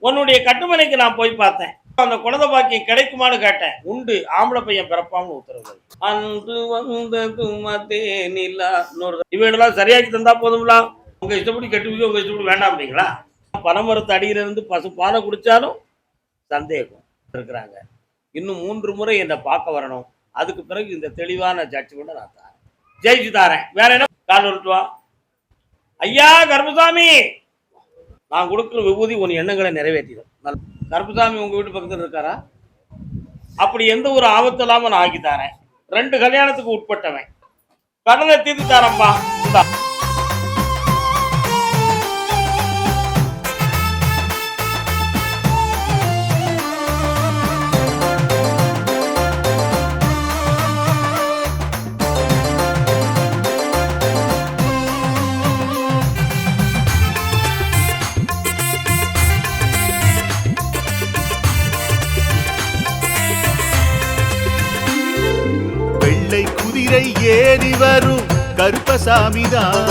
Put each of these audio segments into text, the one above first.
உன்னுடைய கட்டுமனைக்கு நான் போய் பார்த்தேன். அந்த குழந்தை பாக்கியம் கிடைக்குமான்னு கேட்டேன். உண்டு, ஆம்பளை பையன் பிறப்பான்னு உத்தரவு. அன்று வந்தது மதேனிலா இவையெல்லாம் சரியாக்கி தந்தா போதுங்களா? உங்க இஷ்டப்படி கட்டுவீங்க, உங்க இஷ்டப்படி வேண்டாம் அப்படிங்களா? பனைமரத்து அடியில இருந்து பசு பாலை குடிச்சாலும் சந்தேகம் இருக்கிறாங்க. இன்னும் 3 முறை என்னை பார்க்க வரணும். அதுக்கு பிறகு இந்த தெளிவான ஜட்ஜ்மெண்ட் நான் தரேன், ஜெயிச்சு தாரேன். வேற என்ன கால் வருட்டுவா? ஐயா கருப்புசாமி, நான் கொடுக்குற விபூதி உன் எண்ணங்களை நிறைவேற்றிடும். கருப்புசாமி உங்க வீட்டு பக்கத்தில் இருக்காரா? அப்படி எந்த ஒரு ஆபத்து இல்லாம நான் ஆக்கி தரேன். 2 கல்யாணத்துக்கு உட்பட்டவன். கடனை தீர்த்து தரம்பா. குதிரை ஏறி வரும் கருப்பசாமிதான்,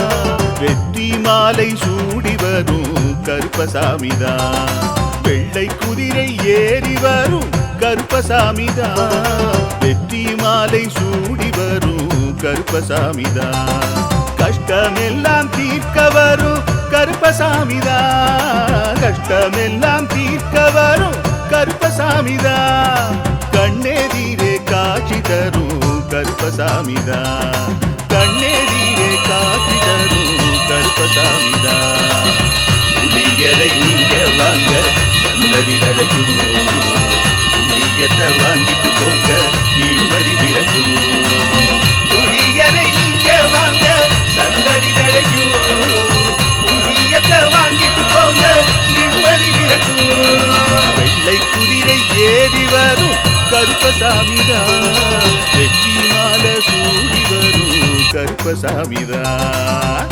வெற்றி மாலை சூடி வரும் கருப்பசாமிதான். வெள்ளை குதிரை ஏறி வரும் கருப்பசாமிதான், வெற்றி மாலை சூடி வரும் கருப்பசாமிதான். கஷ்டமெல்லாம் தீர்க்க வரும் கருப்பசாமிதான், கஷ்டமெல்லாம் தீர்க்க வரும் கருப்பசாமிதான். கண்ணெதிரே காட்சி தரும் கருப்பசாமிதான், கண்ணெதிரே காட்சி தரும் கருப்பசாமிதான். புளியரை நீங்க வாங்க சந்ததி நடக்கும், புளியத்தை வாங்கிட்டு போங்க இவரி விளக்கும். புளியரை நீங்க வாங்க சந்ததி நடக்கும், புளியத்தை வாங்கிட்டு போங்க இவரி விளக்கும். வெள்ளை குதிரை ஏறி வரும் கருப்பசாமிதான், வெற்றி மாலை சூடி வரும் கருப்பசாமிதான்.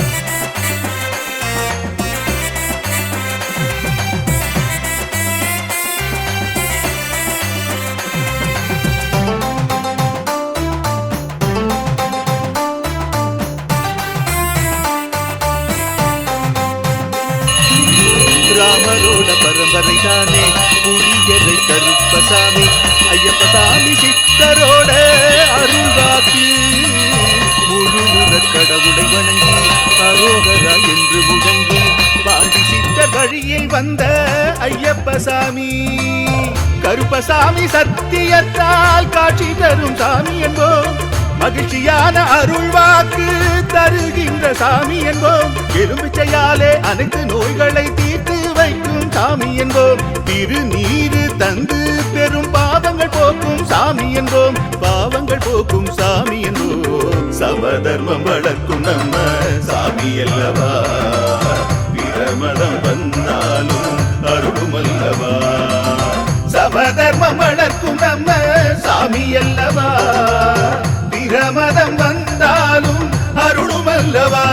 ராமரோட பரம்பரை தானே புலியரை கருப்பசாமி, ஐயப்பசாமி சித்தரோட அருள்வாக்கு. முழுமுத கடவுளை வணங்கி அரோகரா என்று முழங்கி பாண்டி சித்தர் வழியில் வந்த ஐயப்பசாமி. கருப்பசாமி சத்தியத்தால் காட்சி தரும் சாமி என்போம், மகிழ்ச்சியான அருள்வாக்கு தருகின்ற சாமி என்போம். எலும்பிச்சையாலே அனைத்து நோய்களை தீர்த்து வைக்கும் சாமி என்போம். திருநீரு தந்து பெரும் பாவங்கள் போக்கும் சாமி என்போம், பாவங்கள் போக்கும் சாமி என்போம். சமதர்மம் வளர்க்கும் நம்ம சாமி அல்லவா, பிரமதம் வந்தாலும் அருளும் அல்லவா. சமதர்மம் வளர்க்கும் நம்ம சாமி அல்லவா, பிரமதம் வந்தாலும் அருளும் அல்லவா.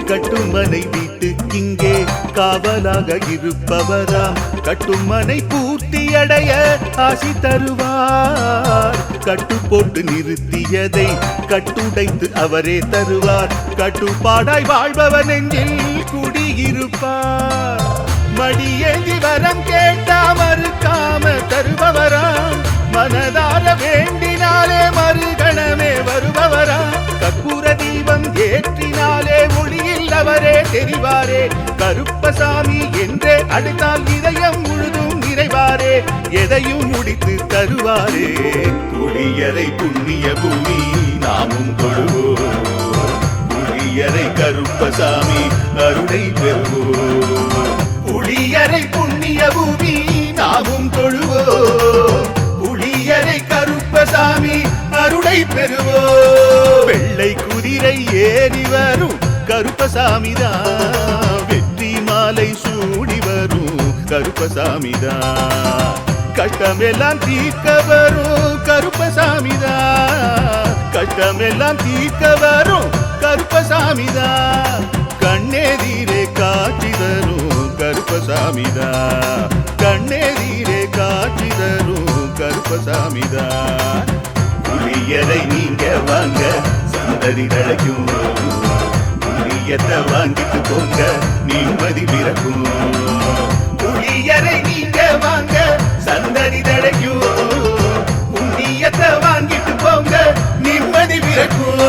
கட்டுமனை வீட்டுக்கிங்கே காவலாக இருப்பவராம், கட்டுமனை பூர்த்தி அடைய ஆசி தருவார். கட்டு போட்டு நிறுத்தியதை கட்டுடைத்து அவரே தருவார், கட்டுப்பாடாய் வாழ்பவன் நெஞ்சில் குடியிருப்பார். மடியேந்தி வரம் கேட்டா மறுக்காம தருபவராம், மனதார வேண்டினாலே மறுகணமே வருபவரா. கற்பூர தீபம் ஏற்றினாலே ஒளியில் அவரே தெரிவாரே, கருப்பசாமி என்றே அழைத்தால் இதயம் முழுதும் நிறைவாரே, எதையும் முடித்து தருவாரே. புளியரை புண்ணிய பூமி நாமும் தொழுவோம், புளியரை கருப்பசாமி அருளை பெறுவோம். புளியரை புண்ணிய பூமி நாமும் தொழுவோம், புளியரை கருப்பசாமி அருளை பெறுவோம். வெள்ளை குதிரை ஏறி வரும் கருப்பசாமிதான், வெற்றி மாலை சூடி வரும் கருப்பசாமிதான். கட்டமெல்லாம் தீர்க்க வரும் கருப்பசாமிதான், கட்டமெல்லாம் தீர்க்க வரும் கருப்பசாமிதான், கண்ணெதிரே காட்சி தரும் கருப்பசாமிதான், கண்ணெதிரே காட்சி தரும் கருப்பசாமிதான். புளியரை நீங்க வாங்க சந்ததி தழைக்கும், புளியத்தை வாங்கிட்டு போங்க நிம்மதி பிறக்கும். புளியரை நீங்க வாங்க சந்ததி தழைக்கும், புண்ணியத்தை வாங்கிட்டு போங்க நிம்மதி பிறக்கும்,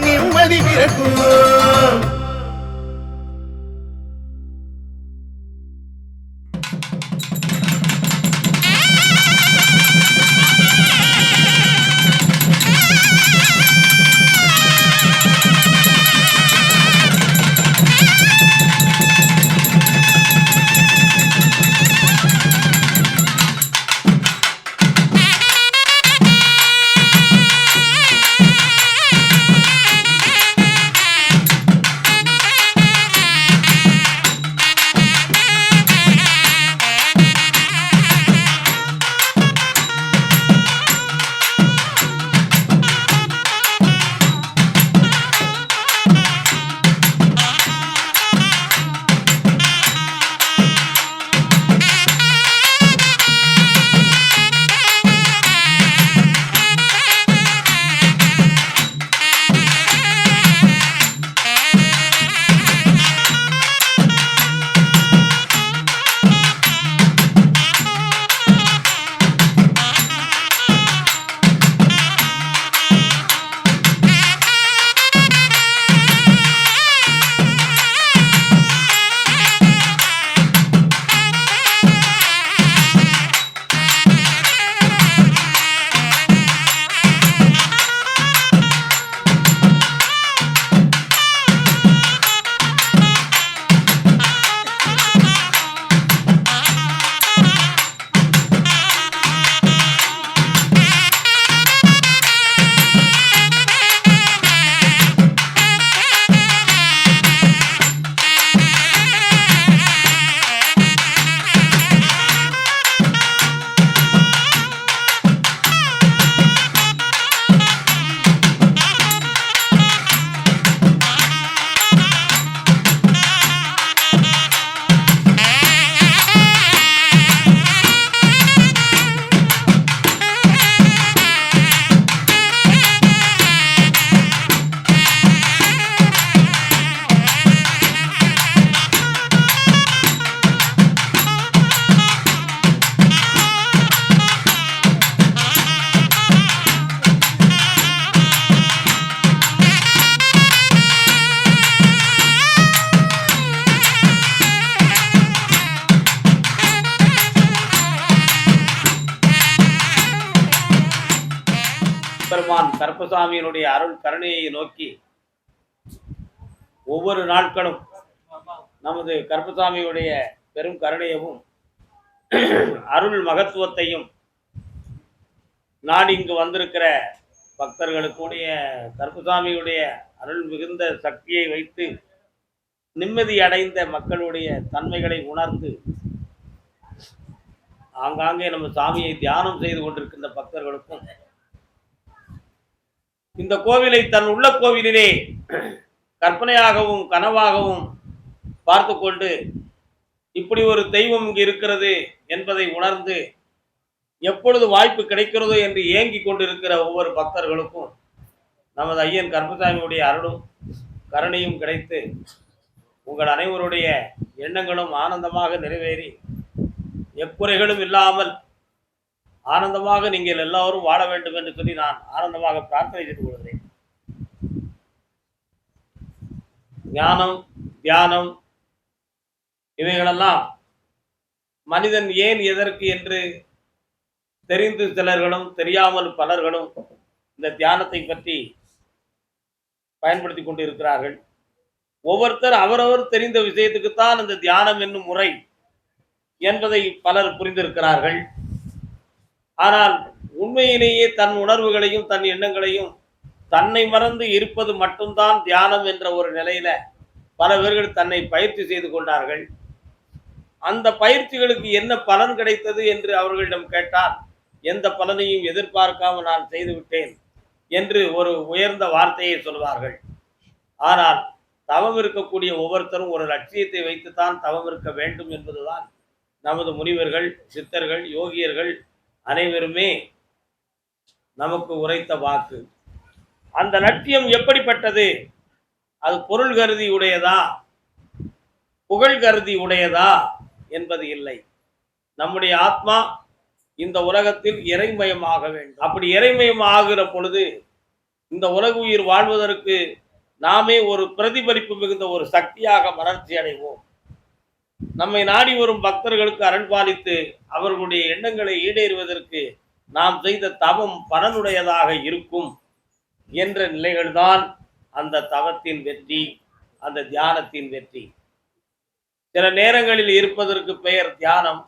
நிம்மதி பிறக்கும். பெருமான் கருப்பசாமியினுடைய அருள் கருணையை நோக்கி ஒவ்வொரு நாட்களும் நமது கருப்பசாமியுடைய பெரும் கருணையவும் அருள் மகத்துவத்தையும் நாடு இங்கு வந்திருக்கிற பக்தர்களுக்குடைய கருப்பசாமியுடைய அருள் மிகுந்த சக்தியை வைத்து நிம்மதி அடைந்த மக்களுடைய தன்மைகளை உணர்ந்து ஆங்காங்கே நம்ம சாமியை தியானம் செய்து கொண்டிருக்கின்ற பக்தர்களுக்கும் இந்த கோவிலை தன் உள்ள கோவிலிலே கற்பனையாகவும் கனவாகவும் பார்த்து கொண்டு இப்படி ஒரு தெய்வம் இங்கு இருக்கிறது என்பதை உணர்ந்து எப்பொழுது வாய்ப்பு கிடைக்கிறதோ என்று ஏங்கி கொண்டிருக்கிற ஒவ்வொரு பக்தர்களுக்கும் நமது ஐயன் கருப்பசாமியுடைய அருளும் கருணையும் கிடைத்து உங்கள் அனைவருடைய எண்ணங்களும் ஆனந்தமாக நிறைவேறி எக்குறைகளும் இல்லாமல் ஆனந்தமாக நீங்கள் எல்லோரும் வாழ வேண்டும் என்று சொல்லி நான் ஆனந்தமாக பிரார்த்தனை செய்து கொள்கிறேன். ஞானம், தியானம் இவைகளெல்லாம் மனிதன் ஏன் எதற்கு என்று தெரிந்து சிலர்களும் தெரியாமல் பலர்களும் இந்த தியானத்தை பற்றி பயன்படுத்தி கொண்டு இருக்கிறார்கள். ஒவ்வொருத்தர் அவரவர் தெரிந்த விஷயத்துக்குத்தான் இந்த தியானம் என்னும் முறை என்பதை பலர் புரிந்திருக்கிறார்கள். ஆனால் உண்மையிலேயே தன் உணர்வுகளையும் தன் எண்ணங்களையும் தன்னை மறந்து இருப்பது மட்டும்தான் தியானம் என்ற ஒரு நிலையில பல பேர்கள் தன்னை பயிற்சி செய்து கொண்டார்கள். அந்த பயிற்சிகளுக்கு என்ன பலன் கிடைத்தது என்று அவர்களிடம் கேட்டால், எந்த பலனையும் எதிர்பார்க்காமல் நான் செய்துவிட்டேன் என்று ஒரு உயர்ந்த வார்த்தையை சொல்வார்கள். ஆனால் தவம் இருக்கக்கூடிய ஒவ்வொருத்தரும் ஒரு லட்சியத்தை வைத்துத்தான் தவம் இருக்க வேண்டும் என்பதுதான் நமது முனிவர்கள், சித்தர்கள், யோகியர்கள் அனைவருமே நமக்கு உரைத்த வாக்கு. அந்த லட்சியம் எப்படிப்பட்டது? அது பொருள் கருதி உடையதா, புகழ் கருதி உடையதா என்பது இல்லை. நம்முடைய ஆத்மா இந்த உலகத்தில் இறைமயமாக வேண்டும். அப்படி இறைமயம் ஆகிற பொழுது இந்த உலக உயிர் வாழ்வதற்கு நாமே ஒரு பிரதிபலிப்பு மிகுந்த ஒரு சக்தியாக வளர்ச்சி அடைவோம். நம்மை நாடி வரும் பக்தர்களுக்கு அருள் பாலித்து அவர்களுடைய எண்ணங்களை ஈடேறுவதற்கு நாம் செய்த தவம் பலனுடையதாக இருக்கும் என்ற நிலைகள்தான் அந்த தவத்தின் வெற்றி, அந்த தியானத்தின் வெற்றி. சில நேரங்களில் இருப்பதற்கு பெயர் தியானம்.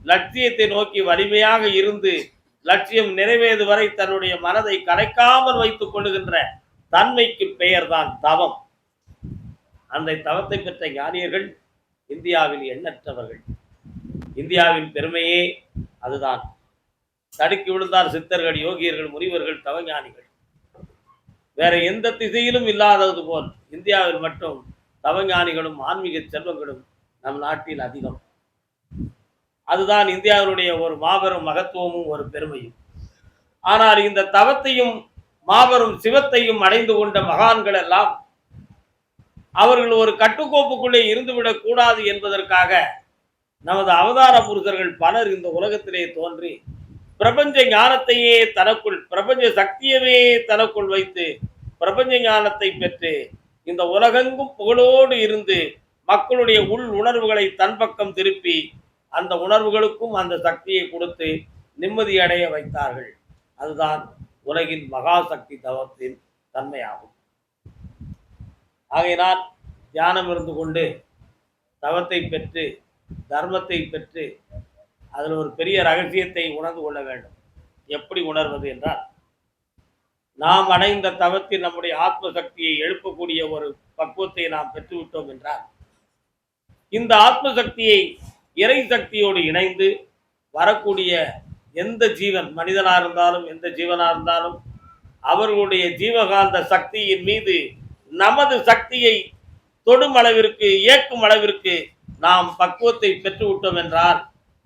லட்சியத்தை நோக்கி வலிமையாக இருந்து லட்சியம் நிறைவேறு வரை தன்னுடைய மனதை கலைக்காமல் வைத்துக் கொள்ளுகின்ற தன்மைக்கு பெயர்தான் தவம். அந்த தவத்தை பெற்ற ஞானியர்கள் இந்தியாவில் எண்ணற்றவர்கள். இந்தியாவின் பெருமையே அதுதான். தடுக்கி விழுந்தார் சித்தர்கள், யோகியர்கள், முனிவர்கள், தவஞானிகள். வேற எந்த திசையிலும் இல்லாதது போல் இந்தியாவில் மட்டும் தவஞானிகளும் ஆன்மீக செல்வங்களும் நம் நாட்டில் அதிகம். அதுதான் இந்தியாவினுடைய ஒரு மாபெரும் மகத்துவமும் ஒரு பெருமையும். ஆனால் இந்த தவத்தையும் மாபெரும் சிவத்தையும் அடைந்து கொண்ட மகான்கள் எல்லாம் அவர்கள் ஒரு கட்டுக்கோப்புக்குள்ளே இருந்துவிடக் கூடாது என்பதற்காக நமது அவதார புருஷர்கள் பலர் இந்த உலகத்திலே தோன்றி பிரபஞ்ச ஞானத்தையே தனக்குள், பிரபஞ்ச சக்தியவே தனக்குள் வைத்து பிரபஞ்ச ஞானத்தை பெற்று இந்த உலகெங்கும் புகழோடு இருந்து மக்களுடைய உள் உணர்வுகளை தன் பக்கம் திருப்பி அந்த உணர்வுகளுக்கும் அந்த சக்தியை கொடுத்து நிம்மதியடைய வைத்தார்கள். அதுதான் உலகின் மகாசக்தி தவத்தின் தன்மையாகும். ஆகையினால் தியானம் இருந்து கொண்டு தவத்தை பெற்று தர்மத்தை பெற்று அதில் ஒரு பெரிய ரகசியத்தை உணர்ந்து கொள்ள வேண்டும். எப்படி உணர்வது என்றால், நாம் அடைந்த தவத்தில் நம்முடைய ஆத்ம சக்தியை எழுப்பக்கூடிய ஒரு பக்குவத்தை நாம் பெற்றுவிட்டோம் என்றால், இந்த ஆத்ம சக்தியை இறை சக்தியோடு இணைந்து வரக்கூடிய எந்த ஜீவன், மனிதனாக இருந்தாலும் எந்த ஜீவனாக இருந்தாலும், அவர்களுடைய ஜீவகாந்த சக்தியின் மீது நமது சக்தியை தொடும் அளவிற்கு, இயக்கும் அளவிற்கு நாம் பக்குவத்தை பெற்றுவிட்டோம் என்றால்,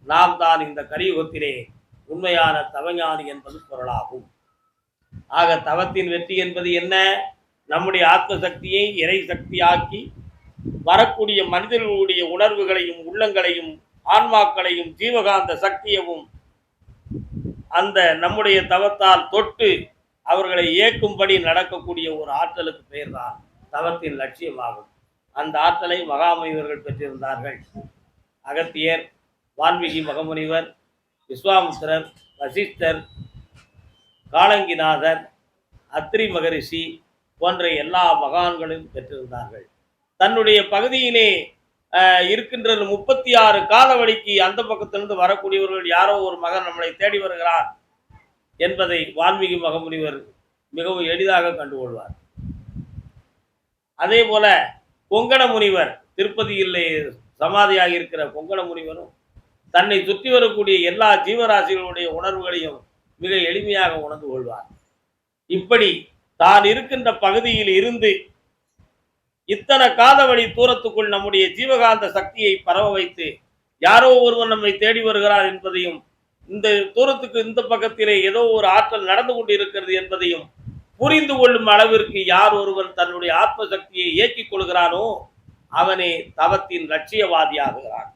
நாம் தான் இந்த கலியுகத்திலே உண்மையான தவஞானி என்பது பொருளாகும். ஆக தவத்தின் வெற்றி என்பது என்ன? நம்முடைய ஆத்ம சக்தியை இறை சக்தியாக்கி வரக்கூடிய மனிதர்களுடைய உணர்வுகளையும் உள்ளங்களையும் ஆன்மாக்களையும் ஜீவகாந்த சக்தியவும் அந்த நம்முடைய தவத்தால் தொட்டு அவர்களை இயக்கும்படி நடக்கக்கூடிய ஒரு ஆற்றலுக்கு பெயர்தான் தவத்தின் லட்சியமாகும். அந்த ஆற்றலை மகாமுனிவர்கள் பெற்றிருந்தார்கள். அகத்தியர், வான்மீகி மகமுனிவர், விஸ்வாமித்திரர், வசிஷ்டர், காலங்கிநாதர், அத்ரி மகரிஷி போன்ற எல்லா மகான்களும் பெற்றிருந்தார்கள். தன்னுடைய பகுதியிலே இருக்கின்ற 36 காலவழிக்கு அந்த பக்கத்திலிருந்து வரக்கூடியவர்கள் யாரோ ஒரு மகன் நம்மளை தேடி வருகிறார் என்பதை வால்மீகி மகமுனிவர் மிகவும் எளிதாக கண்டுகொள்வார். அதே போல கொங்கண முனிவர், திருப்பதியிலே சமாதியாக இருக்கிற கொங்கண முனிவரும் தன்னை சுற்றி வரக்கூடிய எல்லா ஜீவராசிகளுடைய உணர்வுகளையும் மிக எளிமையாக உணர்ந்து கொள்வார். இப்படி தான் இருக்கின்ற பகுதியில் இருந்து இத்தனை காதவழி தூரத்துக்குள் நம்முடைய ஜீவகாந்த சக்தியை பரவ வைத்து யாரோ ஒருவன் நம்மை தேடி வருகிறார் என்பதையும், இந்த தூரத்துக்கு இந்த பக்கத்திலே ஏதோ ஒரு ஆற்றல் நடந்து கொண்டு இருக்கிறது என்பதையும் புரிந்து கொள்ளும் அளவிற்கு யார் ஒருவன் தன்னுடைய ஆத்ம சக்தியை இயக்கிக் கொள்கிறானோ அவனே தவத்தின் லட்சியவாதியாகிறான்.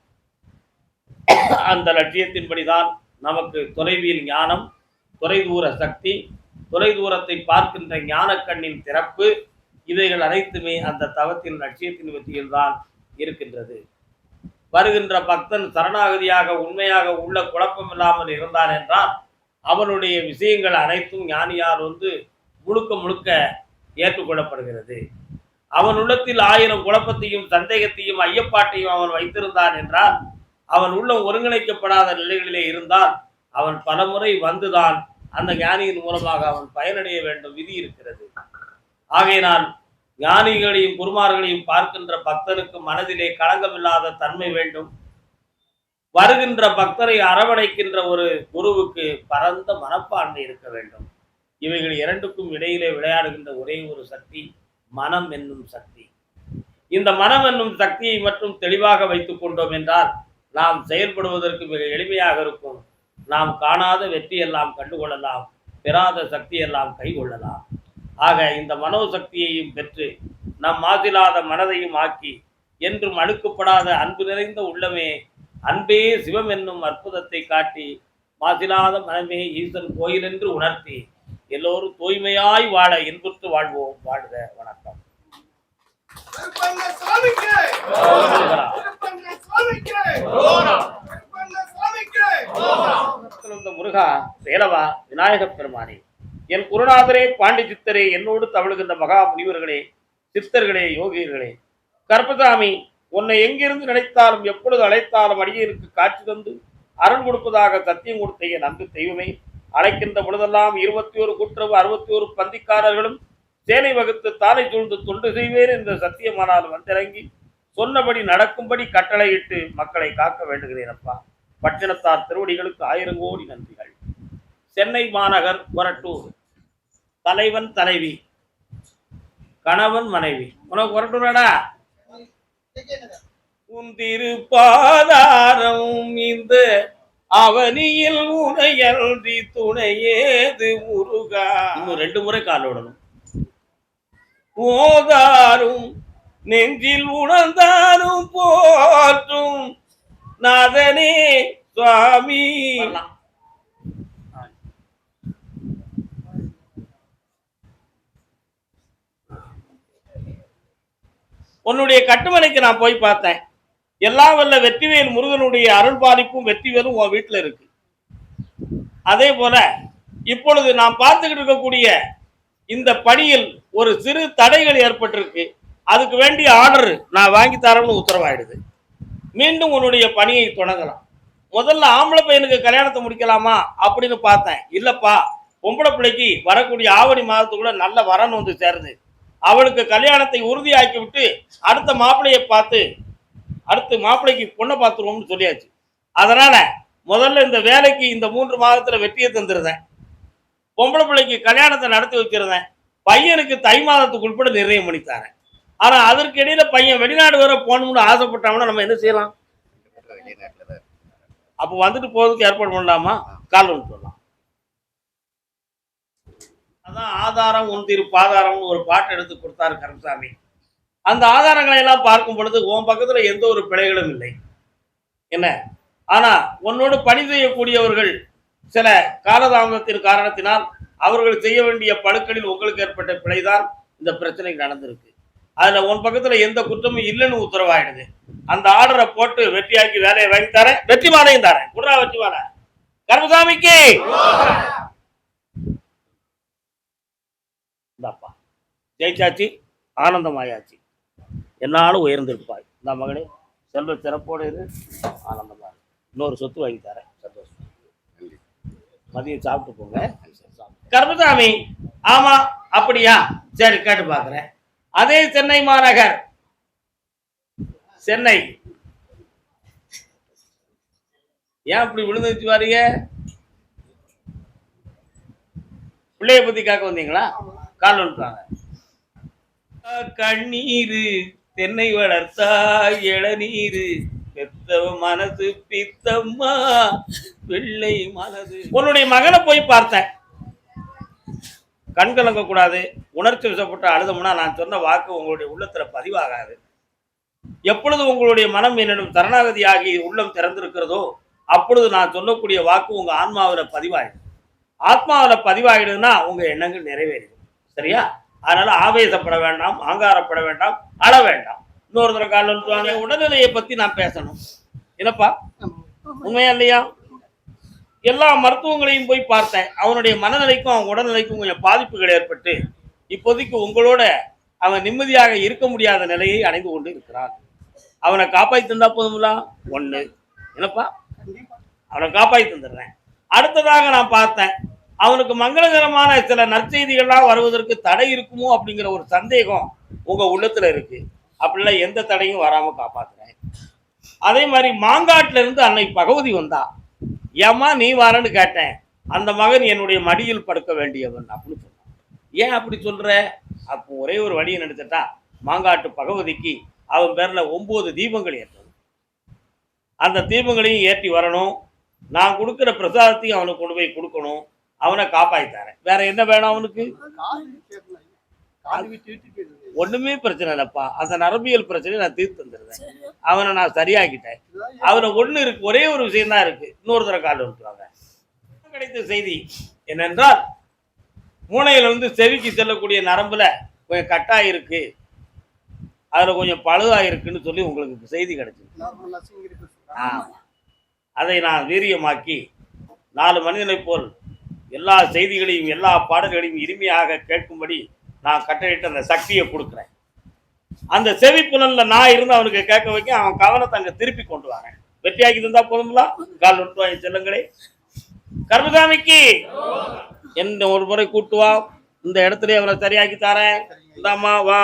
அந்த லட்சியத்தின்படிதான் நமக்கு தொலைவில் ஞானம், தொலைதூர சக்தி, தொலைதூரத்தை பார்க்கின்ற ஞான கண்ணின் திறப்பு, இவைகள் அனைத்துமே அந்த தவத்தின் லட்சியத்தின் வெற்றியில் தான் இருக்கின்றது. வருகின்ற பக்தன் சரணாகதியாக உண்மையாக உள்ள குழப்பம் இல்லாமல் இருந்தான் என்றால் அவனுடைய விஷயங்கள் அனைத்தும் ஞானியார் முழுக்க முழுக்க ஏற்றுக்கொள்ளப்படுகிறது. அவன் உள்ளத்தில் 1000 குழப்பத்தையும் சந்தேகத்தையும் ஐயப்பாட்டையும் அவன் வைத்திருந்தான் என்றால், அவன் உள்ளம் ஒருங்கிணைக்கப்படாத நிலைகளிலே இருந்தால் அவன் பலமுறை வந்துதான் அந்த ஞானியின் மூலமாக அவன் பயனடைய வேண்டும், விதி இருக்கிறது. ஆகையினால் ஞானிகளையும் குருமார்களையும் பார்க்கின்ற பக்தனுக்கு மனதிலே களங்கமில்லாத தன்மை வேண்டும். வருகின்ற பக்தரை அரவணைக்கின்ற ஒரு குருவுக்கு பரந்த மனப்பான்மை இருக்க வேண்டும். இவைகள் இரண்டுக்கும் இடையிலே விளையாடுகின்ற ஒரே ஒரு சக்தி மனம் என்னும் சக்தி. இந்த மனம் என்னும் சக்தியை மட்டும் தெளிவாக வைத்துக் கொண்டோம் என்றால் நாம் செயல்படுவதற்கு மிக எளிமையாக இருக்கும். நாம் காணாத வெற்றி எல்லாம் கண்டுகொள்ளலாம், பெறாத சக்தி எல்லாம் கைகொள்ளலாம். ஆக இந்த மனோசக்தியையும் பெற்று நம் மாசிலாத மனதையும் ஆக்கி என்றும் அழுக்கப்படாத அன்பு நிறைந்த உள்ளமே, அன்பே சிவம் என்னும் அற்புதத்தை காட்டி மாசிலாத மனமே ஈசன் கோயில் என்று உணர்த்தி எல்லோரும் தூய்மையாய் வாழ இன்புற்று வாழ்வோம். வாழ்க. வணக்கம். முருகா, வேலவா, விநாயக பெருமானே, என் குருநாதரே, பாண்டி சித்தரே, என்னோடு தவழுகின்ற மகா முனிவர்களே, சித்தர்களே, யோகியர்களே, கருப்பசாமி, உன்னை எங்கிருந்து நினைத்தாலும் எப்பொழுது அழைத்தாலும் அடியேனுக்கு காட்சி தந்து அருள் கொடுப்பதாக சத்தியம் கொடுத்த என் அன்பு தெய்வமே, அழைக்கின்ற பொழுதெல்லாம் 21 கூட்டுறவு 61 பந்திக்காரர்களும் சேனை வகுத்து தானை சூழ்ந்து தொண்டு செய்வேன் என்ற சத்தியமானால் வந்திறங்கி சொன்னபடி நடக்கும்படி கட்டளையிட்டு மக்களை காக்க வேண்டுகிறேன் அப்பா. பட்டினத்தார் திருவடிகளுக்கு 1000 கோடி நன்றிகள். சென்னை மாநகர் கொரட்டூர், தலைவன் தலைவி, கணவன் மனைவி. உனக்கு கொரட்டூராடா? உன் திருப்பாதாரம் இந்த அவனியில் உனையன்றி துணையேது முருகா. இன்னும் 2 முறை கால் விடணும். ஓதாரும் நெஞ்சில் உணர்ந்தாரும் போற்றும் நாதனே சுவாமி. உன்னுடைய கட்டுமனைக்கு நான் போய் பார்த்தேன். எல்லா வல்ல வெற்றிவேல் முருகனுடைய அருள் பாலிப்பும் வெற்றிவேலும் உன் வீட்டில் இருக்கு. அதே போல இப்பொழுது நாம் பார்த்துக்கிட்டு இருக்கக்கூடிய இந்த பணியில் ஒரு சிறு தடைகள் ஏற்பட்டிருக்கு. அதுக்கு வேண்டிய ஆர்டர் நான் வாங்கி தரேன்னு உத்தரவாயிடுது. மீண்டும் உன்னுடைய பணியை தொடங்கலாம். முதல்ல ஆம்பளை பையனுக்கு கல்யாணத்தை முடிக்கலாமா அப்படின்னு பார்த்தேன். இல்லப்பா, பொம்பளை பிள்ளைக்கு வரக்கூடிய ஆவணி மாதத்துக்குள்ள நல்ல வரன் வந்து சேருது. அவளுக்கு கல்யாணத்தை உறுதியாக்கி விட்டு அடுத்த மாப்பிள்ளையை பார்த்து அடுத்து மாப்பிள்ளைக்கு பொண்ணை பார்த்துருவோம்னு சொல்லியாச்சு. அதனால முதல்ல இந்த வேலைக்கு இந்த 3 மாதத்துல வெற்றியை தந்துருந்தேன். பொம்பளை பிள்ளைக்கு கல்யாணத்தை நடத்தி வச்சிருந்தேன். பையனுக்கு தை மாதத்துக்கு உட்பட நிர்ணயம் பண்ணித்தாரேன். ஆனா அதற்கு இடையில பையன் வெளிநாடு வர போகணும்னு ஆசைப்பட்டாங்கன்னா நம்ம என்ன செய்யலாம்? அப்போ வந்துட்டு போறதுக்கு ஏற்பாடு பண்ணலாமா? கால் வந்து சொல்லலாம். அதான் ஆதாரம் உன் திரு பாதாரம்னு ஒரு பாட்டு எடுத்து கொடுத்தாரு கருப்பசாமி. அந்த ஆதாரங்களை எல்லாம் பார்க்கும் பொழுது உன் பக்கத்துல எந்த ஒரு பிழைகளும் இல்லை என்ன. ஆனா உன்னோடு பணி செய்யக்கூடியவர்கள் சில காலதாமதத்தின் காரணத்தினால் அவர்கள் செய்ய வேண்டிய பழுக்களில் உங்களுக்கு ஏற்பட்ட பிழைதான் இந்த பிரச்சனை நடந்திருக்கு. அதுல உன் பக்கத்துல எந்த குற்றமும் இல்லைன்னு உத்தரவாயிடுது. அந்த ஆர்டரை போட்டு வெற்றியாக்கி வேலையை வாங்கி தரேன். வெற்றி மாலையும் தரேன். குட்ரா வெற்றி மாலை. கருப்பசாமிக்கு இந்தாப்பா. ஜெயிச்சாச்சு, ஆனந்தமாயாச்சு. என்னாலும் உயர்ந்திருப்பாய். இந்த மகளே, செல்வ சிறப்போடு இரு, ஆனந்தமா இரு. இன்னொரு சொத்து வாங்கி தரேன். சந்தோஷம். மதியம் சாப்பிட்டு போங்க. கருப்பசாமி, ஆமா அப்படியா? சரி, கேட்டு பாக்குறேன். அதே சென்னை மாநகர், சென்னை. ஏன் இப்படி விழுந்துச்சு வாரீங்க? பிள்ளைய பத்தி காக்க வந்தீங்களா? கால் வந்துட்டாங்க. கண்ணீரு தென்னை வளர்த்தா இளநீரு பெத்தவ மனசு பித்தம்மா வெள்ளை மனது. உன்னுடைய மகனை போய் பார்த்தேன். கண் கலங்க கூடாது. உணர்ச்சி வசப்பட்டு அழுதம்னா நான் சொன்ன வாக்கு உங்களுடைய உள்ளத்துல பதிவாகாது. எப்பொழுது உங்களுடைய மனம் என்னிடம் சரணாகதி ஆகி உள்ளம் திறந்திருக்கிறதோ அப்பொழுது நான் சொல்லக்கூடிய வாக்கு உங்க ஆன்மாவில் பதிவாயிடும். ஆத்மாவில் பதிவாயிடுதுன்னா உங்க எண்ணங்கள் நிறைவேறிடும். சரியா? அதனால ஆவேசப்பட வேண்டாம், ஆங்காரப்பட வேண்டாம், அழ வேண்டாம். இன்னொரு தடவை கால் வந்துவாங்க. உடல்நிலையை பத்தி நான் பேசணும். என்னப்பா, உண்மையா இல்லையா? எல்லா மருத்துவங்களையும் போய் பார்த்தேன். அவனுடைய மனநிலைக்கும் அவன் உடல்நிலைக்கும் கொஞ்சம் பாதிப்புகள் ஏற்பட்டு இப்போதைக்கு உங்களோட அவன் நிம்மதியாக இருக்க முடியாத நிலையை அடைந்து கொண்டு இருக்கிறான். அவனை காப்பாற்றி தந்தா போதுங்களா? ஒண்ணு. என்னப்பா, அவனை காப்பாற்றி தந்துடுறேன். அடுத்ததாக நான் பார்த்தேன், அவனுக்கு மங்களகரமான சில நற்செய்திகள்லாம் வருவதற்கு தடை இருக்குமோ அப்படிங்கிற ஒரு சந்தேகம் உங்க உள்ளத்துல இருக்கு. அப்படிலாம் எந்த தடையும் வராம காப்பாத்துறேன். அதே மாதிரி மாங்காட்டுல இருந்து அன்னை பகவதி வந்தா. ஏம்மா நீ வரன்னு கேட்டேன். அந்த மகன் என்னுடைய மடியில் படுக்க வேண்டியவன் அப்படின்னு சொன்னான். ஏன் அப்படி சொல்ற? அப்போ ஒரே ஒரு வழியை நினைச்சிட்டா, மாங்காட்டு பகவதிக்கு அவன் பேர்ல 9 தீபங்கள் ஏற்றணும். அந்த தீபங்களையும் ஏற்றி வரணும். நான் கொடுக்குற பிரசாதத்தையும் அவனுக்கு கொண்டு போய் கொடுக்கணும். அவனை காப்பாற்றித்தாரேன். வேற என்ன வேணும் அவனுக்கு? ஒண்ணுமே பிரச்சனை இல்லப்பா. அந்த நரம்பியல் பிரச்சனையை நான் தீர்த்து தந்துடுறேன். அவனை நான் சரியாக்கிட்டேன். அவனை ஒண்ணு இருக்கு, ஒரே ஒரு விஷயம் தான் இருக்கு. இன்னொரு தர கால் விட்டுருவாங்க. கிடைத்த செய்தி என்னென்றால், மூளையில இருந்து செவிக்கு செல்லக்கூடிய நரம்புல கொஞ்சம் கட்டாயிருக்கு, அதுல கொஞ்சம் பழுதாயிருக்குன்னு சொல்லி உங்களுக்கு செய்தி கிடைச்சிருக்கு. அதை நான் வீரியமாக்கி 4 மனிதனை போல் எல்லா செய்திகளையும் எல்லா பாடல்களையும் இனிமையாக கேட்கும்படி நான் கட்டளையிட்டு அந்த சக்தியை கொடுக்குறேன். அந்த செவி புலன்ல நான் இருந்து அவனுக்கு கேட்க வைக்க அவன் கவனத்தை அங்க திருப்பி கொண்டு வரேன். வெற்றியாக்கி தந்தா போதுங்களா? கால் விட்டுவாங்க செல்லுங்களே. கர்மசாமிக்கு என்ன ஒரு முறை கூட்டு வா. இந்த இடத்துல அவனை சரியாக்கி தரேன். இந்தாமா வா,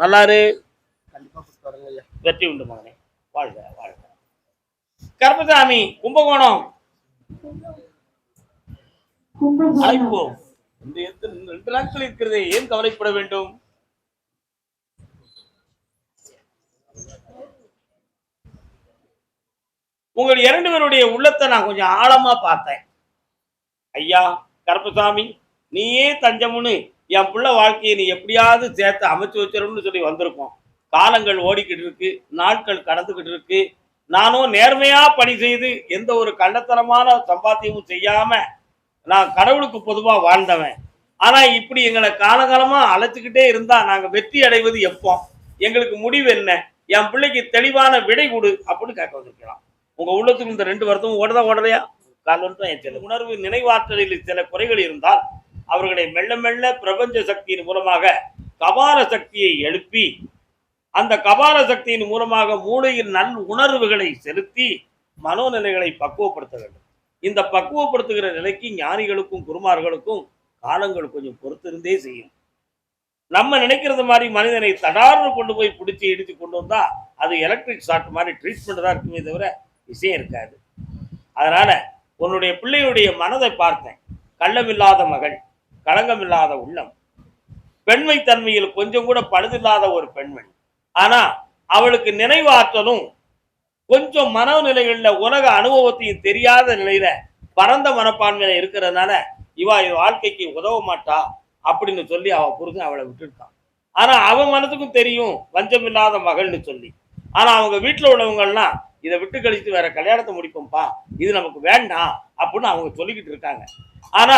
நல்லாரு. வெற்றி உண்டு மகனே, வாழ்க வாழ்க. கர்மசாமி கும்பகோணம் அழைப்போம். 2 நாட்கள் இருக்கிறதே, ஏன் கவலைப்பட வேண்டும்? உங்கள் 2 பேருடைய உள்ளத்தை நான் கொஞ்சம் ஆழமா பார்த்தேன். ஐயா கருப்பசாமி, நீயே தஞ்சம்னு என் பிள்ளை வாழ்க்கையை நீ எப்படியாவது சேர்த்து அமைச்சு வச்சிரும்னு சொல்லி வந்திருக்கோம். காலங்கள் ஓடிக்கிட்டு இருக்கு, நாட்கள் கடந்துகிட்டு இருக்கு. நானும் நேர்மையா பணி செய்து எந்த ஒரு கள்ளத்தனமான சம்பாத்தியமும் செய்யாம நான் கடவுளுக்கு பொதுவா வாழ்ந்தவன். ஆனா இப்படி எங்களை காலகாலமா அழைச்சுக்கிட்டே இருந்தா நாங்க வெற்றி அடைவது எப்போ? எங்களுக்கு முடிவு என்ன? என் பிள்ளைக்கு தெளிவான விடை கொடு அப்படின்னு கேட்க வந்திருக்கலாம். உங்க உள்ளத்துக்கு இந்த 2 வருத்தமும் ஓடலையா? கால் வந்து சில உணர்வு நினைவாற்றலில் சில குறைகள் இருந்தால் அவர்களை மெல்ல மெல்ல பிரபஞ்ச சக்தியின் மூலமாக கபால சக்தியை எழுப்பி, அந்த கபால சக்தியின் மூலமாக மூளையில் நல் உணர்வுகளை செலுத்தி மனோநிலைகளை பக்குவப்படுத்த வேண்டும். இந்த பக்குவப்படுத்துகிற நிலைக்கு ஞானிகளுக்கும் குருமார்களுக்கும் காலங்கள் கொஞ்சம் பொறுத்திருந்தே செய்யும். நம்ம நினைக்கிறது மாதிரி மனிதனை தடார்னு கொண்டு போய் பிடிச்சி இடித்து கொண்டு வந்தா அது எலக்ட்ரிக் ஷாட் மாதிரி ட்ரீட்மெண்ட் தான் இருக்குமே தவிர விஷயம் இருக்காது. அதனால உன்னுடைய பிள்ளையுடைய மனதை பார்த்தேன். கள்ளமில்லாத மகள், களங்கமில்லாத உள்ளம், பெண்மை தன்மையில் கொஞ்சம் கூட பழுதில்லாத ஒரு பெண்மணி. ஆனா அவளுக்கு நினைவாற்றலும் கொஞ்சம் மனநிலைகள்ல உலக அனுபவத்தையும் தெரியாத நிலையில பரந்த மனப்பான்மையில இருக்கிறதுனால இவா வாழ்க்கைக்கு உதவ மாட்டா அப்படின்னு சொல்லி அவ புரிஞ்சு அவளை விட்டுட்டான். ஆனா அவன் மனதுக்கும் தெரியும் வஞ்சம் இல்லாத மகள்னு சொல்லி. ஆனா அவங்க வீட்டுல உள்ளவங்கள்லாம் இதை விட்டு கழித்து வேற கல்யாணத்தை முடிப்போம்ப்பா, இது நமக்கு வேண்டாம் அப்படின்னு அவங்க சொல்லிக்கிட்டு இருக்காங்க. ஆனா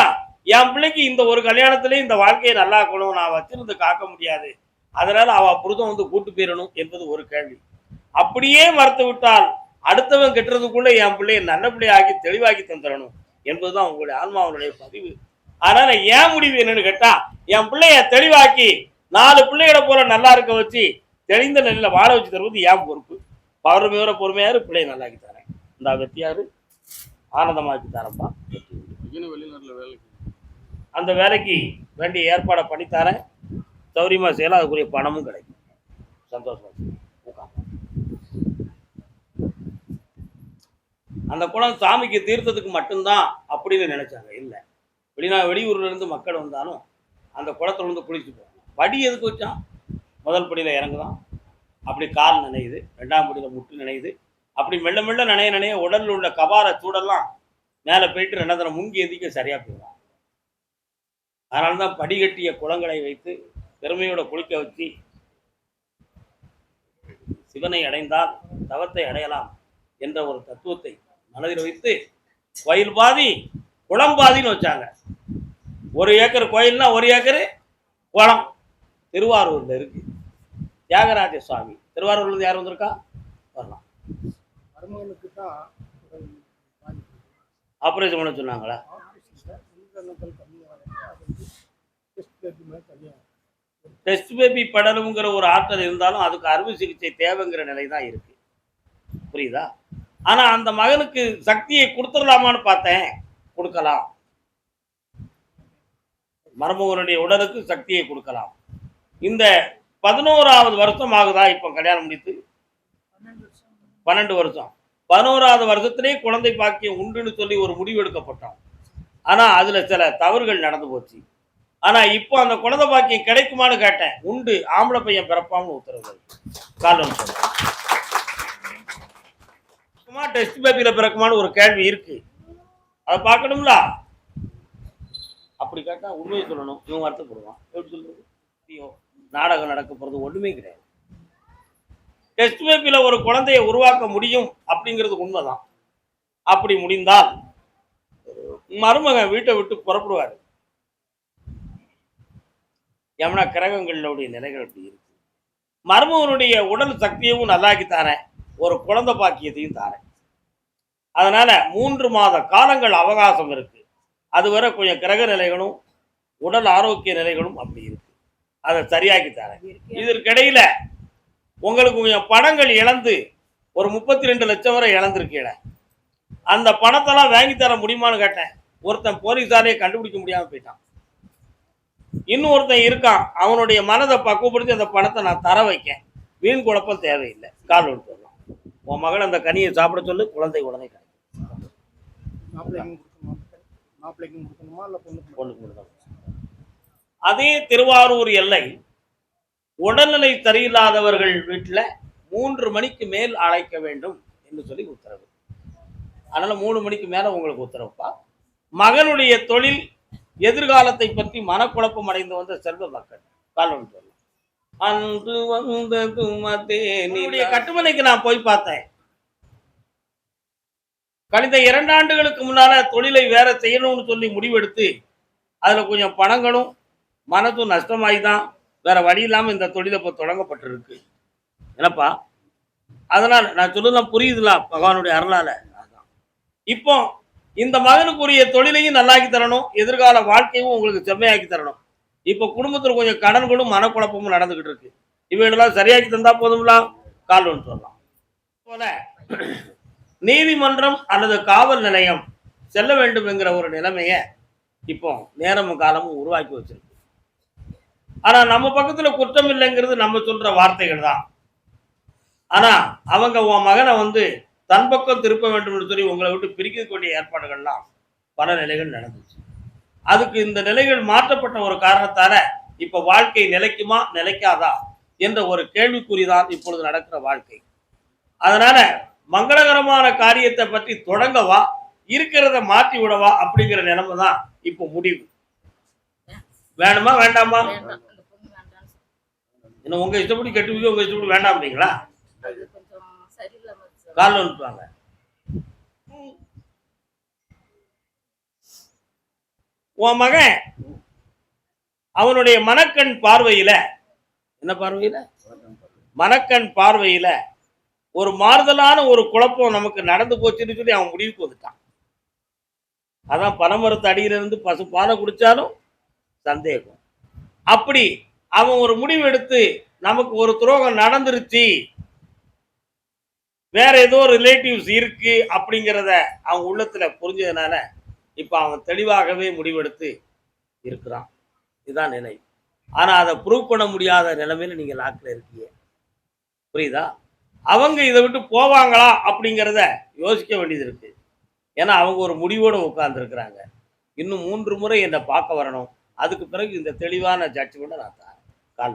என் பிள்ளைக்கு இந்த ஒரு கல்யாணத்திலேயே இந்த வாழ்க்கையை நல்லா இருக்கணும், நான் வச்சிருந்து காக்க முடியாது, அதனால அவ புருஷன் வந்து கூட்டு போயிடணும் என்பது ஒரு கேள்வி. அப்படியே மறுத்து விட்டால் அடுத்தவன் கெட்டுறதுக்குள்ள என் பிள்ளையை நல்ல பிள்ளையாக்கி தெளிவாக்கி தந்துடணும் என்பதுதான் உங்களுடைய ஆன்மாவுடைய பதிவு. அதனால என் முடிவு என்னன்னு கேட்டா, என் பிள்ளைய தெளிவாக்கி 4 பிள்ளைகளை போல நல்லா இருக்க வச்சு தெளிந்த நிலையில வாழ வச்சு தருவது என் பொறுப்பு. பௌர்ணமியோட பொறுமையாரு பிள்ளையை நல்லாக்கி தரேன். இந்த வெற்றியாரு ஆனந்தமாக்கி தரப்பா. அந்த வேலைக்கு வேண்டிய ஏற்பாடை பண்ணித்தரேன். சௌரியமா செய்யலாம், அதுக்குரிய பணமும் கிடைக்கும். சந்தோஷமா அந்த குளம் சாமிக்கு தீர்த்தத்துக்கு மட்டும்தான் அப்படின்னு நினைச்சாங்க. இல்லை, வெளியூர்ல இருந்து மக்கள் வந்தாலும் அந்த குளத்துல இருந்து குளிச்சு போவாங்க. படி எதுக்கு வச்சான்? முதல் படியில இறங்குதான், அப்படி கால் நினையுது, 2ஆம் படியில முட்டு நினையுது, அப்படி மெல்ல மெல்ல நினைய உடல்ல உள்ள கபால சூடெல்லாம் மேலே போயிட்டு 2 தடவை முங்கி எதிக்க சரியா போயிடும். அதனால்தான் படிகட்டிய குளங்களை வைத்து பெருமையோட குளிக்க வச்சு சிவனை அடைந்தால் தவத்தை அடையலாம் என்ற ஒரு தத்துவத்தை மனதில் வைத்து கோயில் பாதி குளம் பாதின்னு வச்சாங்க. 1 ஏக்கர் கோயில்னா 1 ஏக்கர் குளம். திருவாரூர்ல இருக்கு தியாகராஜ சுவாமி. திருவாரூர்ல இருந்து யார் வந்திருக்கா? வரலாம். ஆபரேஷன் பண்ண சொன்னாங்களா? டெஸ்ட் பேபி படலுங்கிற ஒரு ஆற்றல் இருந்தாலும் அதுக்கு அறுவை சிகிச்சை தேவைங்கிற நிலை தான் இருக்கு. புரியுதா? ஆனா அந்த மகனுக்கு சக்தியை கொடுத்துடலாமான்னு பார்த்தேன். கொடுக்கலாம். மருமகனுடைய உடலுக்கு சக்தியை கொடுக்கலாம். இந்த 11வது வருஷம் ஆகுதா இப்ப கல்யாணம் முடித்து? 12 வருஷம். 11வது வருஷத்திலேயே குழந்தை பாக்கியம் உண்டுன்னு சொல்லி ஒரு முடிவு எடுக்கப்பட்டோம். ஆனா அதுல சில தவறுகள் நடந்து போச்சு. ஆனா இப்போ அந்த குழந்தை பாக்கியம் கிடைக்குமான்னு கேட்டேன். உண்டு, ஆம்பளை பையன் பிறப்பான்னு உத்தரவு. காரணம் சொல்றேன். சும்மா டெஸ்ட் பேபில பிறக்குமான்னு ஒரு கேள்வி இருக்கு. அதை பார்க்கணும்ல. அப்படி கேட்டா உண்மையை சொல்லணும். இவன் வருத்தப்படுவான். எப்படி சொல்றது? ஐயோ, நாடகம் நடக்க போறது ஒண்ணுமே கிடையாது. டெஸ்ட் பேபில ஒரு குழந்தையை உருவாக்க முடியும் அப்படிங்கிறது உண்மைதான். அப்படி முடிந்தால் மருமகன் வீட்டை விட்டு புறப்படுவார். யமுனா கிரகங்களுடைய நிலைகள் அப்படி இருக்கு. மருமகனுடைய உடல் சக்தியவும் நல்லாக்கி தாரேன், ஒரு குழந்தை பாக்கியத்தையும் தாரேன். அதனால 3 மாத காலங்கள் அவகாசம் இருக்கு. அதுவரை கொஞ்சம் கிரக நிலைகளும் உடல் ஆரோக்கிய நிலைகளும் அப்படி இருக்கு. அதை சரியாக்கி தரேன். இதற்கிடையில உங்களுக்கு கொஞ்சம் பணங்கள் இழந்து ஒரு 32 லட்சம் வரை இழந்திருக்கீங்க. அந்த பணத்தெல்லாம் வாங்கி தர முடியுமான்னு கேட்டேன். ஒருத்தன் போலீஸாலே கண்டுபிடிக்க முடியாம போயிட்டான். இன்னொருத்தன் இருக்கான், அவனுடைய மனதை பக்குவப்படுத்தி அந்த பணத்தை நான் தர வைக்கேன். வீண் குழப்பம் தேவையில்லை. கால் எடுத்துடலாம். உன் மகள் அந்த கனியை சாப்பிட சொல்லு, குழந்தை உடனே கிடைக்கும். அதே திருவாரூர் எல்லை உடல்நிலை சரியில்லாதவர்கள் வீட்டில் 3 மணிக்கு மேல் அழைக்க வேண்டும் என்று சொல்லி உத்தரவு. அதனால 3 மணிக்கு மேல உங்களுக்கு உத்தரவுப்பா. மகனுடைய தொழில் எதிர்காலத்தை பற்றி மனக்குழப்பம் அடைந்து வந்த செல்வ மக்கள் காலம் சொல்லலாம். அன்று வந்தது மதேனிய கட்டுமனைக்கு நான் போய் பார்த்தேன். கழிந்த 2 ஆண்டுகளுக்கு முன்னால தொழிலை வேற செய்யணும்னு சொல்லி முடிவெடுத்து அதுல கொஞ்சம் பணங்களும் மனதும் நஷ்டமாகி தான் வேற வழி இல்லாம இந்த தொழிலை இப்போ தொடங்கப்பட்டிருக்கு. என்னப்பா, அதனால நான் சொல்லுதான் புரியுதுல பகவானுடைய அருளால. இப்போ இந்த மகனுக்குரிய தொழிலையும் நல்லாக்கி தரணும், எதிர்கால வாழ்க்கையும் உங்களுக்கு செம்மையாக்கி தரணும். இப்போ குடும்பத்தில் கொஞ்சம் கடன்களும் மனக்குழப்பமும் நடந்துகிட்டு இருக்கு. இவைகளெல்லாம் சரியாக்கி தந்தா போதும்ல. கால் ஒன்று சொல்லலாம் போல நீதிமன்றம் அல்லது காவல் நிலையம் செல்ல வேண்டும் என்கிற ஒரு நிலைமைய இப்போ நேரமும் காலமும் உருவாக்கி வச்சிருக்கு. ஆனா நம்ம பக்கத்துல குற்றம் இல்லைங்கிறது நம்ம சொல்ற வார்த்தைகள் தான். ஆனா அவங்க உன் மகனை தன் பக்கம் திருப்ப வேண்டும் என்று சொல்லி உங்களை விட்டு பிரிக்கக்கூடிய ஏற்பாடுகள்லாம் பல நிலைகள் நடந்துச்சு. அதுக்கு இந்த நிலைகள் மாற்றப்பட்ட ஒரு காரணத்தால இப்ப வாழ்க்கை நிலைக்குமா நிலைக்காதா என்ற ஒரு கேள்விக்குறிதான் இப்பொழுது நடக்கிற வாழ்க்கை. அதனால மங்களகரமான காரியத்தை பற்றி தொடங்கவா இருக்கிறத மாற்றி விடவா அப்படிங்கிற நிலைமை தான் இப்போ முடிவு. வேணுமா வேண்டாமா? என்ன உங்க இஷ்டப்படி கட்டுவீங்க, உங்க இஷ்டப்படி வேண்டாம் அப்படிங்களா? கால் வந்துட்டாங்க. உன் மகன் அவனுடைய மனக்கண் பார்வையில, என்ன பார்வையில, மனக்கண் பார்வையில ஒரு மாறுதலான ஒரு குழப்பம் நமக்கு நடந்து போச்சுன்னு சொல்லி அவன் முடிவுக்கு வந்துட்டான். அதான் பனைமரத்து அடியிலிருந்து பசு பாலை குடிச்சாலும் சந்தேகம். அப்படி அவன் ஒரு முடிவு எடுத்து நமக்கு ஒரு துரோகம் நடந்துருச்சு, வேற ஏதோ ரிலேட்டிவ்ஸ் இருக்கு அப்படிங்கிறத அவன் உள்ளத்துல புரிஞ்சதுனால இப்ப அவன் தெளிவாகவே முடிவெடுத்து இருக்கிறான். இதுதான் நிலை. ஆனா அதை ப்ரூவ் பண்ண முடியாத நிலைமையில நீங்க லாக்ல இருக்கீங்க. புரியுதா? அவங்க இதை விட்டு போவாங்களா அப்படிங்கிறத யோசிக்க வேண்டியது இருக்கு. ஏன்னா அவங்க ஒரு முடிவோடு உட்கார்ந்து இருக்கிறாங்க. இன்னும் 3 முறை என்னை பார்க்க வரணும். அதுக்கு பிறகு இந்த தெளிவான ஜட்ஜ்மெண்ட்டை நான் தரேன். கால்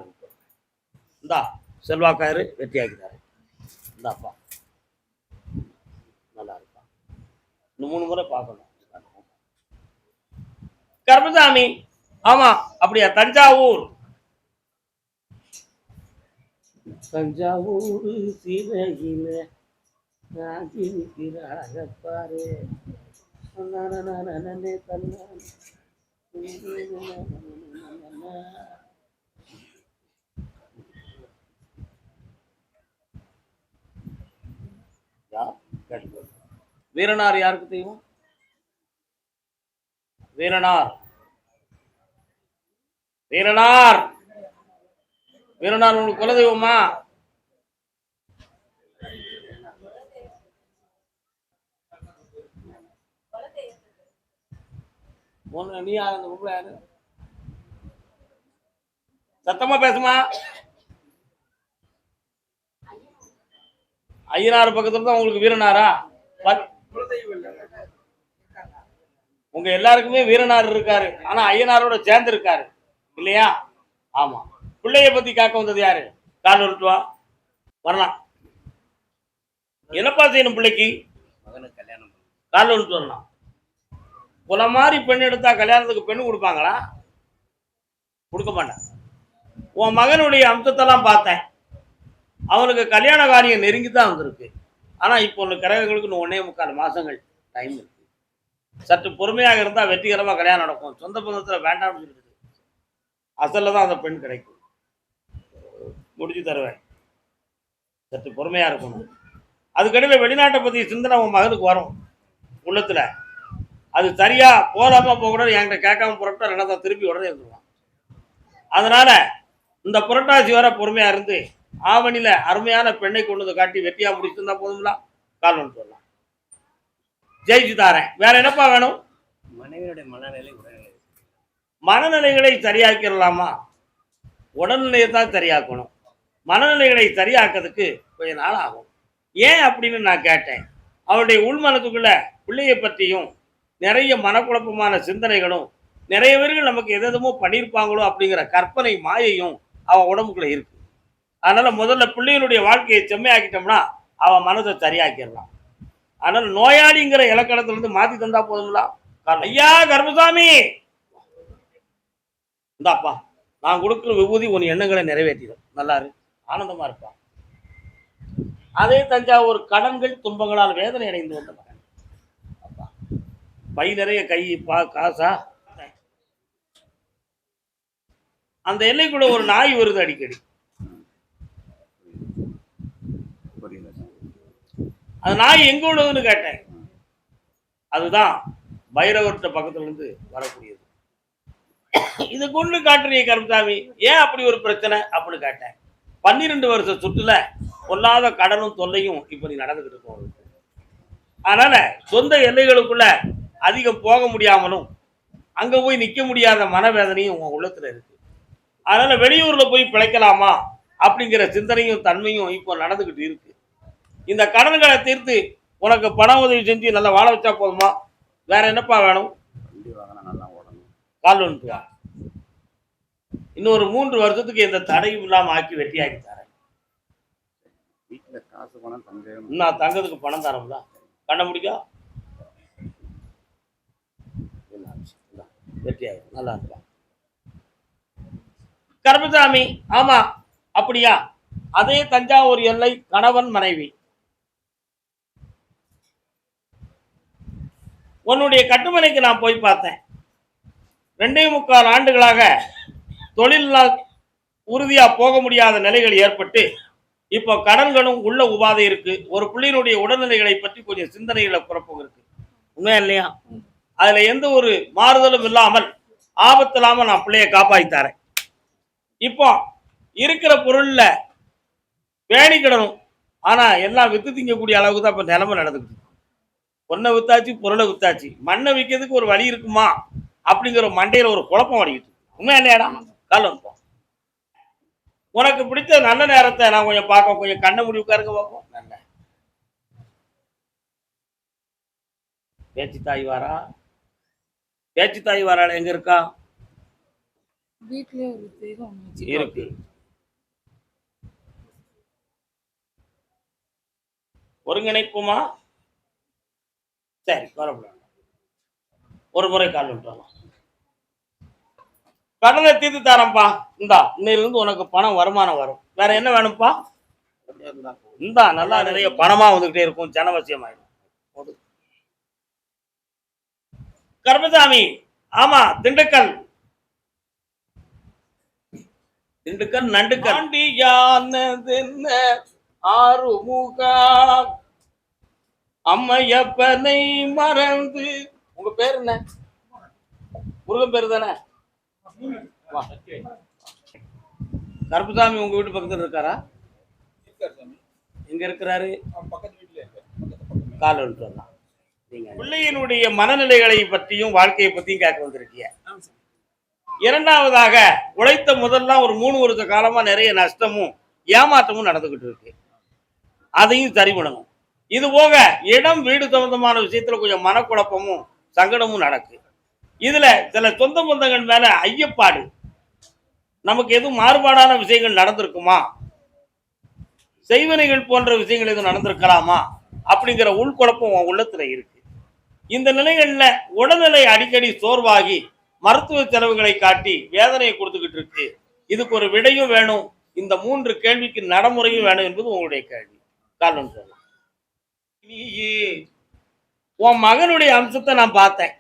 இந்தா செல்வாக்காரு வெற்றியாக்கிறாரு. இந்தாப்பா நல்லா இருப்பான். இன்னும் 3 முறை பார்க்கணும். கருப்பசாமி, ஆமா அப்படியா? தஞ்சாவூர் தஞ்சாவூர் சிறையில ராஜிக்கிறாக பாரு. வீரனார் யாருக்கு தெரியும்? வீரனார் வீரனார் வீரனார் உங்களுக்கு குலதெய்வமா? நீ யாரு? யாரு? சத்தமா பேசுமா. ஐயனார் பக்கத்துல தான் உங்களுக்கு வீரனாரா? உங்க எல்லாருக்குமே வீரனார் இருக்காரு, ஆனா ஐயனாரோட சேர்ந்து இருக்காரு இல்லையா? ஆமா. பிள்ளைய பத்தி காக்க வந்தது யாரு? கால் உருட்டுவா வரலாம். என்னப்பா செய்யணும் பிள்ளைக்கு? கால் உருட்டு வரலாம். உன மாதிரி பெண் எடுத்தா கல்யாணத்துக்கு பெண்ணு கொடுப்பாங்களா? கொடுக்க மாட்டான். உன் மகனுடைய அம்சத்தெல்லாம் பார்த்தேன், அவனுக்கு கல்யாண காரியம் நெருங்கி தான் வந்திருக்கு. ஆனா இப்போ ஒன்று கிரகங்களுக்கு 1.25 மாசங்கள் டைம் இருக்கு. சற்று பொறுமையாக இருந்தா வெற்றிகரமா கல்யாணம் நடக்கும். சொந்த பந்தத்துல வேண்டாம்னு சொல்லிடுது. அசல்ல தான் அந்த பெண் கிடைக்கும். முடிச்சு தருவேன். சற்று பொறுமையா இருக்கணும். அதுக்கடையில் வெளிநாட்டை பத்தி சிந்தனை உன் மகனுக்கு வரும் உள்ளத்துல. அது சரியா போகாம போகக்கூடாது, என்கிட்ட கேட்காம புரட்டா ரெண்டாவது திருப்பி உடனே இருந்துருவான். அதனால இந்த புரட்டாசி வர பொறுமையா இருந்து ஆவணியில அருமையான பெண்ணை கொண்டு வந்து காட்டி வெற்றியா முடிச்சிருந்தா போதுங்களா? கால் ஒன்று சொல்லலாம். ஜெயிச்சு தாரேன். வேற என்னப்பா வேணும்? மனைவியுடைய மனநிலை மனநிலைகளை சரியாக்கிடலாமா? உடல்நிலையை தான் சரியாக்கணும். மனநிலைகளை சரியாக்கிறதுக்கு கொஞ்ச நாள் ஆகும். ஏன் அப்படின்னு நான் கேட்டேன். அவருடைய உள்மனத்துக்குள்ள பிள்ளையை பற்றியும் நிறைய மனக்குழப்பமான சிந்தனைகளும், நிறைய பேர்கள் நமக்கு எதோ பண்ணியிருப்பாங்களோ அப்படிங்கிற கற்பனை மாயையும் அவன் உடம்புக்குள்ள இருக்கு. அதனால முதல்ல பிள்ளைகளுடைய வாழ்க்கையை செம்மையாக்கிட்டோம்னா அவன் மனதை சரியாக்கிடலாம். அதனால நோயாளிங்கிற இலக்கணத்துல இருந்து மாத்தி தந்தா போதுங்களா? ஐயா கர்மசாமி, இந்தாப்பா நான் கொடுக்குற விபூதி உன் எண்ணங்களை நிறைவேற்றிடும். நல்லா இரு, ஆனந்தமா இருப்பான். அதே தஞ்சாவூர் கடன்கள் துன்பங்களால் வேதனை அடைந்து வந்த மகன். பை நிறைய கை காசா. அந்த எல்லைக்குள்ள ஒரு நாய் வருது அடிக்கடி. அந்த நாய் எங்க உள்ளதுன்னு கேட்டேன். அதுதான் பைரவர்கிட்ட பக்கத்துல இருந்து வரக்கூடியது. இது கொண்டு காட்டுறிய கருமசாமி, ஏன் அப்படி ஒரு பிரச்சனை அப்படின்னு கேட்டேன். 12 வருஷ சுற்றுல பொல்லாத கடனும் தொல்லையும் இப்ப நீ நடந்துகிட்டு இருக்கும். அதனால சொந்த எல்லைகளுக்குள்ள அதிகம் போக முடியாமலும் அங்க போய் நிக்க முடியாத மனவேதனையும் உங்க உள்ளத்துல இருக்கு. அதனால வெளியூர்ல போய் பிழைக்கலாமா அப்படிங்கிற சிந்தனையும் தன்மையும் இப்போ நடந்துகிட்டு இருக்கு. இந்த கடன்களை தீர்த்து உனக்கு பண உதவி செஞ்சு நல்லா வாழ வச்சா போதுமா? வேற என்னப்பா வேணும்? கால் வந்துட்டு வா. இன்னொரு 3 வருஷத்துக்கு எந்த தடையும் இல்லாம ஆக்கி வெட்டியாக்கி தரேன். நான் தங்கத்துக்கு பணம் தரோம்ல, கண்ண முடிக்கா வெட்டியாகி நல்லா இருப்பா. கருமசாமி, ஆமா அப்படியா? அதே தஞ்சாவூர் எல்லை, கணவன் மனைவி. உன்னுடைய கட்டுமனைக்கு நான் போய் பார்த்தேன். 2.25 ஆண்டுகளாக தொழிலால் உறுதியா போக முடியாத நிலைகள் ஏற்பட்டு இப்போ கடன்களும் உள்ள உபாதை இருக்கு. ஒரு பிள்ளையினுடைய உடல்நிலைகளை பற்றி கொஞ்சம் சிந்தனைகளை குழப்பம் இருக்கு. உண்மையா இல்லையா? அதுல எந்த ஒரு மாறுதலும் இல்லாமல் ஆபத்து இல்லாம நான் பிள்ளைய காப்பாற்றித்தாரேன். இப்போ இருக்கிற பொருள்ல பேணிக்கிடணும், ஆனா எல்லாம் வித்து திங்கக்கூடிய அளவுக்கு தான் இப்ப நிலைமை நடந்துக்கிட்டு. பொண்ணை வித்தாச்சு, பொருளை வித்தாச்சு, மண்ணை விற்கிறதுக்கு ஒரு வழி இருக்குமா அப்படிங்கிற மண்டையில ஒரு குழப்பம் அடிக்கிட்டு. உண்மையா இல்லையாடா? கால் வந்துப்போம். உனக்கு பிடிச்ச நல்ல நேரத்தை நான் கொஞ்சம் பார்க்க, கொஞ்சம் கண்ண முடி உட்காருங்க பார்ப்போம். நல்ல பேச்சு தாய் வாரா, பேச்சு தாய் வாராள் எங்க இருக்கா? வீட்லயே ஒரு தெய்வம் இருக்கு. ஒருங்கிணைப்புமா? சரி, வரப்படாது. ஒரு முறை கால் விட்டுறலாம். கடனை தீர்த்து தரேன்ப்பா. இந்தா, இன்னையிலிருந்து உனக்கு பணம் வருமானம் வரும். வேற என்ன வேணும்ப்பா? இந்தா, நல்லா நிறைய பணமா வந்துகிட்டே இருக்கும். ஜனவசியம் ஆயிடும். கர்மசாமி, ஆமா திண்டுக்கல். திண்டுக்கல் நண்டுக்கல். ஆறுமுகா அம்மையப்பனை மறந்து. உங்க பேர் என்ன? முருகன் பேரு தானே? கருப்புசாமி உங்க வீட்டு பக்கத்துல இருக்காரா? எங்க இருக்கிறாரு? கால் வந்துட்டு வரலாம். பிள்ளையினுடைய மனநிலைகளை பற்றியும் வாழ்க்கையை பற்றியும் கேட்க வந்திருக்கீங்க. இரண்டாவதாக, உழைத்த முதல்லாம் ஒரு 3 வருஷ காலமா நிறைய நஷ்டமும் ஏமாற்றமும் நடந்துகிட்டு இருக்கு. அதையும் சரி பண்ணணும். இது போக இடம் வீடு சம்பந்தமான விஷயத்துல கொஞ்சம் மனக்குழப்பமும் சங்கடமும் நடக்கு. இதுல சில சொந்த பந்தங்கள் மேல ஐயப்பாடு, நமக்கு எதுவும் மாறுபாடான விஷயங்கள் நடந்திருக்குமா, செய்வனைகள் போன்ற விஷயங்கள் எதுவும் நடந்திருக்கலாமா அப்படிங்கிற உள்குழப்பம் உன் உள்ளத்துல இருக்கு. இந்த நிலைகள்ல உடல்நிலை அடிக்கடி சோர்வாகி மருத்துவ செலவுகளை காட்டி வேதனையை கொடுத்துக்கிட்டு இருக்கு. இதுக்கு ஒரு விடையும் வேணும், இந்த 3 கேள்விக்கு நடைமுறையும் வேணும் என்பது உங்களுடைய கேள்வி. காரணம் சொல்லலாம். நீயே உன் மகனுடைய அம்சத்தை நான் பார்த்தேன்,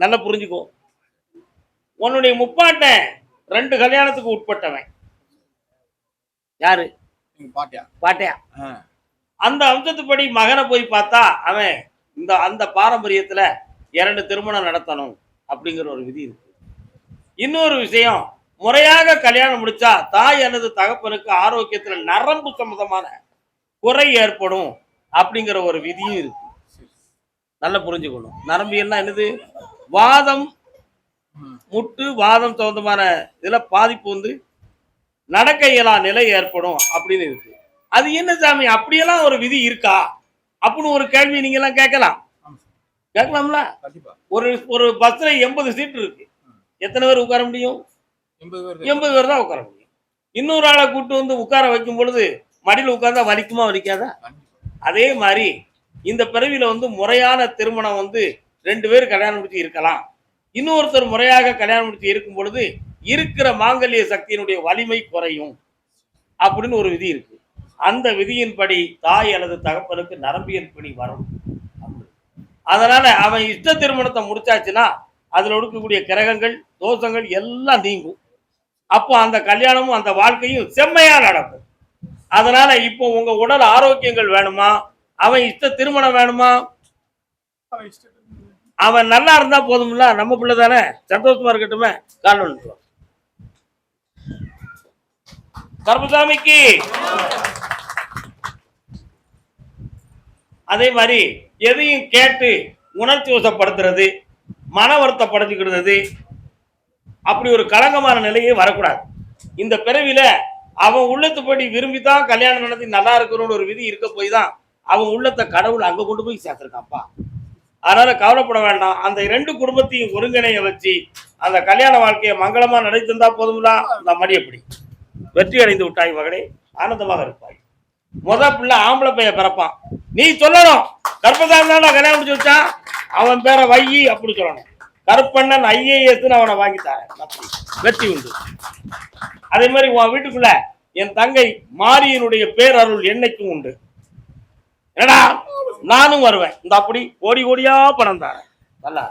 நல்லா புரிஞ்சுக்கோ. உன்னுடைய முப்பாட்டன் 2 கல்யாணத்துக்கு உட்பட்டவன். யாரு? பாட்டையா. அந்த அம்சத்துப்படி மகனை போய் பார்த்தா அவன் அந்த பாரம்பரியத்துல 2 திருமணம் நடத்தணும் அப்படிங்கிற ஒரு விதி இருக்கு. இன்னொரு விஷயம், முறையாக கல்யாணம் முடிச்சா தாய் அல்லது தகப்பனுக்கு ஆரோக்கியத்துல நரம்பு சம்பந்தமான குறை ஏற்படும் அப்படிங்கிற ஒரு விதியும் இருக்கு. நல்லா புரிஞ்சுக்கணும். நரம்பியல்னா என்னது? வாதம், முட்டு, வாதம் சம்பந்தமான இதுல பாதிப்பு வந்து நடக்க இயலா நிலை ஏற்படும் அப்படின்னு இருக்கு. அது என்ன சாமி, அப்படியெல்லாம் ஒரு விதி இருக்கா அப்படின்னு ஒரு கேள்வி நீங்க எல்லாம் கேட்கலாம்ல. ஒரு ஒரு பஸ்ல 80 சீட் இருக்கு, எத்தனை பேர் உட்கார முடியும்? 80 பேர் தான் உட்கார முடியும். இன்னொரு ஆளை கூட்டு வந்து உட்கார வைக்கும் பொழுது மடியில் உட்கார்ந்தா வலிக்குமா வலிக்காதா? அதே மாதிரி இந்த பிறவியில வந்து முறையான திருமணம் வந்து 2 பேர் கல்யாணம் முடிச்சு இருக்கலாம். இன்னொருத்தர் முறையாக கல்யாணம் முடிச்சு இருக்கும் பொழுது இருக்கிற மாங்கல்ய சக்தியினுடைய வலிமை குறையும் அப்படின்னு ஒரு விதி இருக்கு. அந்த விதியின்படி தாய் அல்லது தகப்பனுக்கு நரம்பியல் பணி வரும். அதனால அவன் இஷ்ட திருமணத்தை முடிச்சாச்சுன்னா அதுல இருக்கக்கூடிய கிரகங்கள் தோஷங்கள் எல்லாம் நீங்கும். அப்போ அந்த கல்யாணமும் அந்த வாழ்க்கையும் செம்மையா நடக்கும். அதனால இப்போ உங்க உடல் ஆரோக்கியங்கள் வேணுமா, அவன் இஷ்ட திருமணம் வேணுமா? அவன் நல்லா இருந்தா போதும்ல, நம்ம பிள்ளை தானே, சந்தோஷமா இருக்கட்டுமே. காரணம் கருப்பசாமிக்கு அதே மாதிரி எதையும் கேட்டு உணர்ச்சி வசப்படுத்துறது, மன வருத்தப்படுத்திக்கிறது, அப்படி ஒரு களங்கமான நிலையே வரக்கூடாது. இந்த பிறவில அவன் உள்ளத்துப்படி விரும்பிதான் கல்யாணம் நடத்தி நல்லா இருக்கணும்னு ஒரு விதி இருக்க போய் தான் அவன் உள்ளத்தை கடவுள் அங்க கொண்டு போய் சேர்த்திருக்கான்ப்பா. அதனால கவலைப்பட வேண்டாம். அந்த 2 குடும்பத்தையும் ஒருங்கிணைய வச்சு அந்த கல்யாண வாழ்க்கையை மங்களமா நடத்திருந்தா போதும்லாம். அந்த மடி எப்படி வெற்றி அடைந்து விட்டாய் மகளே, ஆனந்தமாக இருப்பாய். பிள்ளை ஆம்பளை பையன் பிறப்பான், நீ சொல்லணும் கருப்பசாமி தான் கல்யாணம் முடிச்சு வச்சான், அவன் பேரை வையி அப்படி சொல்லணும். கருப்பண்ணன் IAS அவனை வாங்கித்தாரேன், வெற்றி உண்டு. அதே மாதிரி உன் வீட்டுக்குள்ள என் தங்கை மாரியனுடைய பேரருள் என்னைக்கும் உண்டு. என்னடா நானும் வருவேன், இந்த அப்படி கோடி கோடியா பணம் தாரேன். நல்லா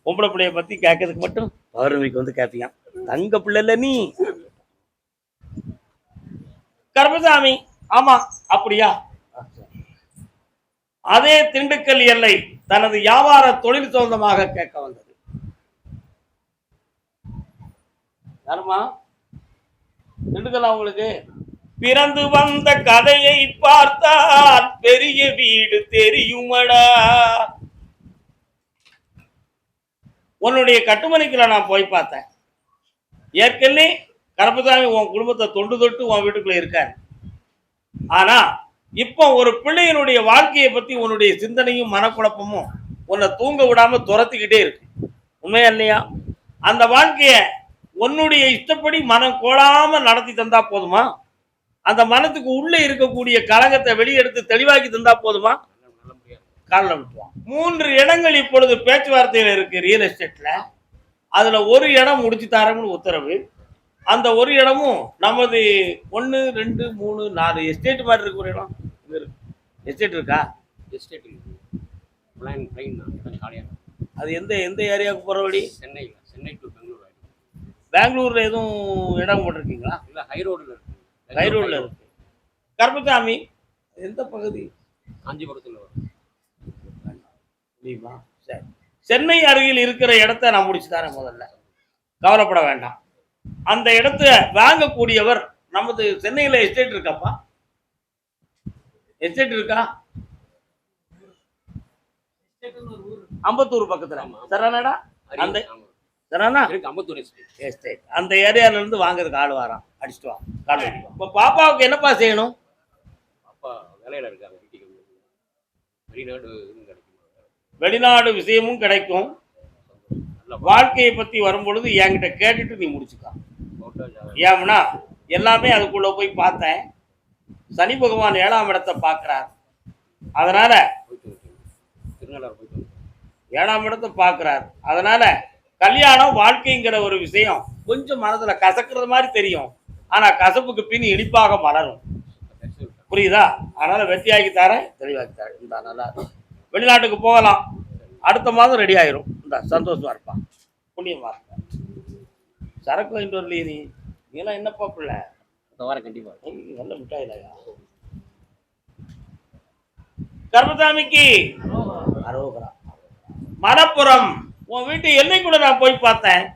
பொம்பளை பிள்ளைய பத்தி கேட்கறதுக்கு மட்டும் பௌர்ணமிக்கு வந்து கேட்பியா, தங்க பிள்ளை நீ. கருப்பசாமி ஆமா அப்படியா? அதே திண்டுக்கல் எல்லை தனது வியாபார தொழில் சொந்தமாக கேட்க வந்தது. யாருமா திண்டுக்கல்? அவங்களுக்கு பிறந்து வந்த கதையை பார்த்தால் பெரிய வீடு தெரியுமடா. உன்னுடைய கட்டுமணிக்குள்ள நான் போய் பார்த்தேன். ஏற்கனவே கருப்பசாமி உன் குடும்பத்தை தொண்டு தொட்டு உன் வீட்டுக்குள்ள இருக்காரு. ஆனா இப்போ ஒரு பிள்ளையினுடைய வாழ்க்கையை பத்தி உன்னுடைய சிந்தனையும் மனக்குழப்பமும் உன்னை தூங்க விடாம துரத்திக்கிட்டே இருக்கு. உண்மையா இல்லையா? அந்த வாழ்க்கைய உன்னுடைய இஷ்டப்படி மனம் கோடாம நடத்தி தந்தா போதுமா? அந்த மனத்துக்கு உள்ள இருக்கக்கூடிய கலங்கத்தை வெளியெடுத்து தெளிவாக்கி தந்தா போதுமா? காரணம் விட்டுவான். 3 இடங்கள் இப்பொழுது பேச்சுவார்த்தையில் இருக்கு ரியல் எஸ்டேட்ல. அதுல ஒரு இடம் முடிச்சு தரம்னு உத்தரவு. அந்த ஒரு இடமும் நமது 1 2 3 4 எஸ்டேட் மாதிரி இருக்கு. ஒரு இடம் எஸ்டேட் இருக்கா? எஸ்டேட் அது எந்த எந்த ஏரியாவுக்கு போற வழி? சென்னை டு பெங்களூர். பெங்களூர்ல எதுவும் இடம் போட்டிருக்கீங்களா? இல்ல ஹைரோடுல இருக்கு. ஹைரோடுல இருக்கு. கருப்பசாமி எந்த பகுதி? காஞ்சிபுரத்துல வரும். சரி, சென்னை அருகில் இருக்கிற இடத்த நான் முடிச்சு தரேன். முதல்ல கவலைப்பட வேண்டாம். அந்த இடத்த வாங்கக்கூடியவர் நமது சென்னையில எஸ்டேட் இருக்காப்பா? எஸ்டேட் இருக்கா? அம்பத்தூர் பக்கத்துல சரணடா. அந்த சரணா எஸ்டேட் அந்த ஏரியால இருந்து வாங்குறதுக்கு ஆள் வரான், அடிச்சுட்டு வா. இப்ப பாப்பாவுக்கு என்னப்பா செய்யணும்? அப்பா வேலையில் இருக்காங்க ஐடி கம்பெனி. வெளிநாடு இதுவும் கிடைக்கும். வெளிநாடு விஷயமும் கிடைக்கும். நல்ல வாழ்க்கையை பத்தி வரும்பொழுது என்கிட்ட கேட்டுட்டு நீ முடிச்சுக்கா. ஃபோட்டோ ஜாதகம் ஏன்னா எல்லாமே அதுக்குள்ள போய் பார்த்தேன். சனி பகவான் 7ஆம் இடத்தை பார்க்கிறார். அதனால போயிட்டு இருக்கேன். திருநள்ளாறு போயிட்டு வந்தேன். 7ஆம் இடத்தை பார்க்கிறார். அதனால கல்யாணம் வாழ்க்கைங்கிற ஒரு விஷயம் கொஞ்சம் மனதுல கசக்கிறது மாதிரி தெரியும். ஆனா கசப்புக்கு பின் இனிப்பாக மலரும். புரியுதா? அதனால வெற்றியாக்கி தரேன், தெளிவாக்கி தரேன். இந்த நல்லா வெளிநாட்டுக்கு போகலாம். அடுத்த மாதம் ரெடி ஆயிரும். இந்த சந்தோஷமா இருப்பான், புண்ணியமா இருப்பான். சரக்கு வாங்கிட்டு வரலையே நீ எல்லாம் என்னப்பா பிள்ளை? அடுத்த வாரம் கண்டிப்பாக நல்ல மிட்டாய் இல்லையா? கர்மசாமிக்கு அரோகரா. மலப்புரம் உன் வீட்டு எல்லைக்குள்ள நான் போய் பார்த்தேன்.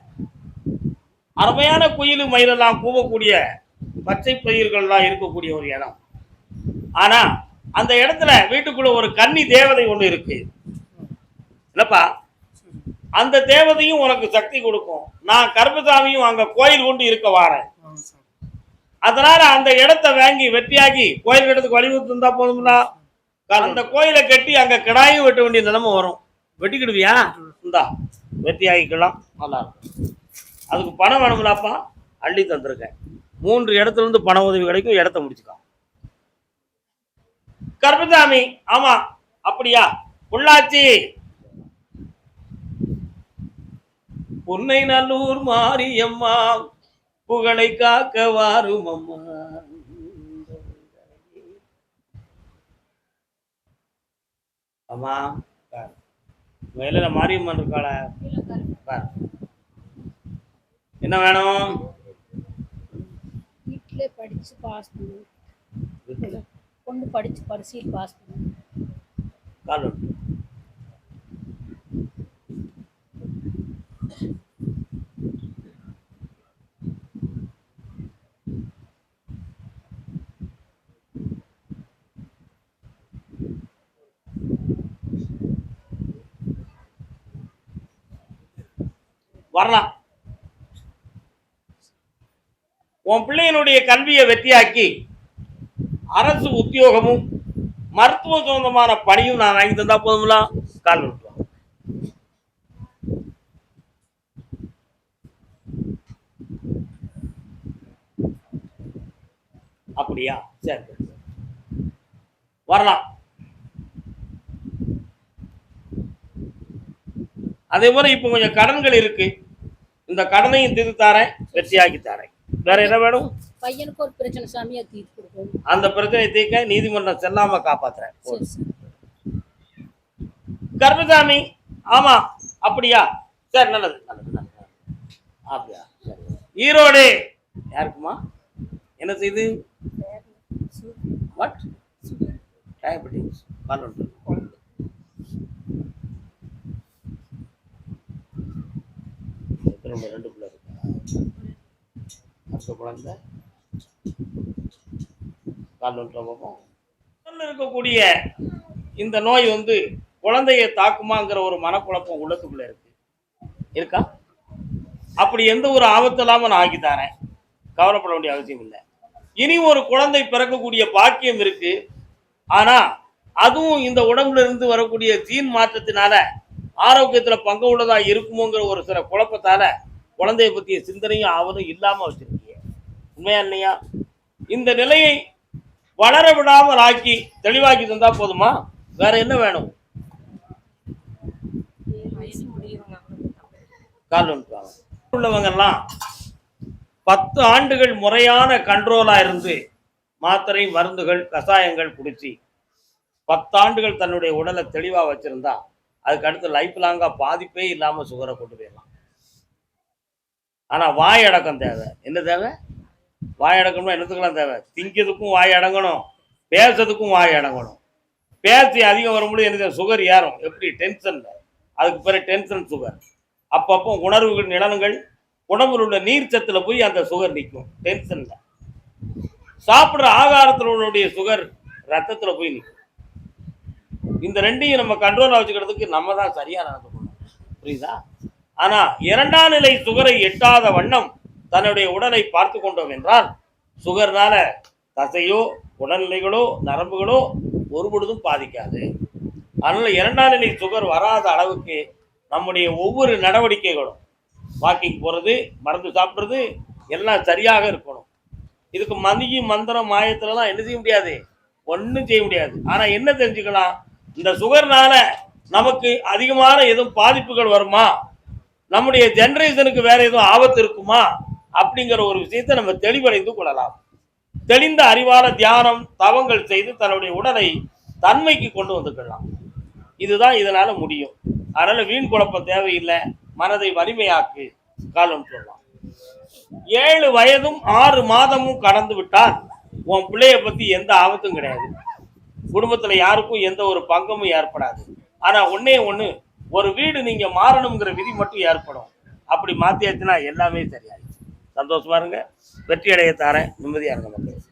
அருமையான குயிலு மயிலெல்லாம் கூவக்கூடிய பச்சை பயிர்கள்லாம் இருக்கக்கூடிய ஒரு இடம். ஆனா அந்த இடத்துல வீட்டுக்குள்ள ஒரு கன்னி தேவதை ஒண்ணு இருக்கு. என்னப்பா? அந்த தேவதையும் உனக்கு சக்தி கொடுக்கும். நான் கர்மசாமியும் அங்க கோயில் கொண்டு இருக்க வாரேன். அதனால அந்த இடத்தை வாங்கி வெட்டியாகி கோயில் இடத்துக்கு வழிவகுத்து இருந்தா போதும்னா அந்த கோயிலை கட்டி அங்க கிடாயும் வெட்ட வேண்டிய நிலைமை வரும். வெட்டிக்கிடுவியா? இந்தா வெட்டியாகிக்கலாம், நல்லா இருக்கும். அதுக்கு பணம் வேணும்லாப்பா, அள்ளி தந்திருக்கேன். 3 இடத்துல இருந்து பண உதவி கிடைக்கும். இடத்த முடிச்சுக்கலாம். கர்மசாமி, ஆமா அப்படியா? பொள்ளாச்சி புன்னை நல்லூர் மாரியம்மா புகழை காக்க வாரும் அம்மா. அம்மா மேல மாரியம்மன் இருக்காள, என்ன வேணும்? வீட்டிலே படிச்சு பாஸ் பண்ணு, கொண்டு படிச்சு பரிசையில் பாஸ் பண்ணு. கால் வரலாம். உன் பிள்ளையினுடைய கல்வியை வெற்றியாக்கி அரசு உத்தியோகமும் மருத்துவ சொந்தமான பணியும் நான் வாங்கி தந்தா போதுங்களா? கால் விட்டுருவான். அப்படியா? சரி வரலாம். அதே போல இப்ப கொஞ்சம் கடன்கள் இருக்கு. இந்த கடனையும் தீர்த்து தாரேன், வெற்றியாக்கி தாரேன். வேற என்ன வேணும்? பையனுக்கு ஒரு பிரச்சனை சாமி, அதை தீர்த்து கொடுக்கணும். அந்த பிரச்சனையை தீர்க்க நீதிமன்றம் செல்லாம காப்பாத்துறேன். சரி சார். கர்மசாமி, ஆமா அப்படியா? சரி, நல்லது நல்லது நல்லது. அப்படியா? சரி. ஈரோடு யாருக்குமா? என்ன செய்து? வாட்? டயபெட்டிக்ஸ். எத்தனை 2 பிள்ளை இருக்கு. அடுத்த குழந்தை கால் ஒன்று இருக்கக்கூடிய இந்த நோய் குழந்தையை தாக்குமாங்கிற ஒரு மனக்குழப்பம் உள்ளத்துக்குள்ள இருக்கா? அப்படி எந்த ஒரு ஆபத்து இல்லாம நான் ஆக்கித்தாரேன். கவலைப்பட வேண்டிய அவசியம் இல்லை. இனி ஒரு குழந்தை பிறக்கக்கூடிய பாக்கியம் இருக்கு. ஆனா அதுவும் இந்த உடம்புல இருந்து வரக்கூடிய ஜீன் மாற்றத்தினால ஆரோக்கியத்துல பங்கு உள்ளதா இருக்குமோங்கிற ஒரு சில குழப்பத்தால குழந்தைய பற்றிய சிந்தனையும் ஆவதும் இல்லாம வச்சிருக்கீங்க. உண்மையா இல்லையா? இந்த நிலையை வளர விடாமல் ஆக்கி தெளிவாக்கி தந்தா போதுமா? வேற என்ன வேணும்? கால் உள்ளவங்க எல்லாம் 10 ஆண்டுகள் முறையான கண்ட்ரோலா இருந்து மாத்திரை மருந்துகள் கஷாயங்கள் குடிச்சு 10 ஆண்டுகள் தன்னுடைய உடலை தெளிவா வச்சிருந்தா அதுக்கு அடுத்து லைஃப் லாங்கா பாதிப்பே இல்லாம சுகரை கொண்டு போயிடலாம். ஆனா வாய் அடக்கம் தேவை. என்ன தேவை? வாய் அடக்கம்னா என்னத்துக்கெல்லாம் தேவை? திங்கிறதுக்கும் வாய் அடங்கணும், பேசுறதுக்கும் வாய் அடங்கணும். பேசி அதிகம் வரும்போது என்ன சுகர் ஏறும். எப்படி? டென்ஷன்ல. அதுக்கு பிறகு டென்ஷன் சுகர். அப்பப்போ உணர்வுகள் நிலனுங்கள் உடம்புல உள்ள நீர் சத்துல போய் அந்த சுகர் நிற்கும். டென்ஷன்ல சாப்பிட்ற ஆகாரத்தில் உள்ள சுகர் ரத்தத்துல போய் நிற்கும். இந்த ரெண்டையும் நம்ம கண்ட்ரோலா வச்சுக்கிறதுக்கு நம்ம தான் சரியா நடந்துக்கணும். புரியுதா? ஆனா 2ஆம் நிலை சுகரை எட்டாத வண்ணம் தன்னுடைய உடலை பார்த்து கொண்டோம் என்றால் சுகர்னால தசையோ உடல்நிலைகளோ நரம்புகளோ ஒரு பொழுதும் பாதிக்காது. அதனால 2ஆம் நிலை சுகர் வராத அளவுக்கு நம்முடைய ஒவ்வொரு நடவடிக்கைகளும், வாக்கிங் போகிறது, மருந்து சாப்பிட்றது எல்லாம் சரியாக இருக்கணும். இதுக்கு மதிய மந்திரம் மாயத்துலலாம் என்ன செய்ய முடியாது, ஒன்றும் செய்ய முடியாது. ஆனால் என்ன தெரிஞ்சுக்கலாம், இந்த சுகர்னால நமக்கு அதிகமான எதுவும் பாதிப்புகள் வருமா, நம்முடைய ஜெனரேஷனுக்கு வேற எதுவும் ஆபத்து இருக்குமா அப்படிங்கிற ஒரு விஷயத்தை நம்ம தெளிவடைந்து கொள்ளலாம். தெளிந்த அறிவான தியானம் தவங்கள் செய்து தன்னுடைய உடலை தன்மைக்கு கொண்டு வந்துக்கலாம். இதுதான் இதனால முடியும். அதனால வீண் குழப்பம் தேவையில்லை. மனதை வலிமையாக்கு காலம் சொல்லலாம். 7 வயதும் 6 மாதமும் கடந்து விட்டால் உன் பிள்ளைய பத்தி எந்த ஆபத்தும் கிடையாது. குடும்பத்துல யாருக்கும் எந்த ஒரு பங்கமும் ஏற்படாது. ஆனா ஒன்னே ஒண்ணு, ஒரு வீடு நீங்க மாறணுங்கிற விதி மட்டும் ஏற்படும். அப்படி மாத்தியாச்சுன்னா எல்லாமே சரியாயிடும். சந்தோஷமா இருங்க. வெற்றி அடைய தாரேன். நிம்மதியா இருங்க மக்கள்.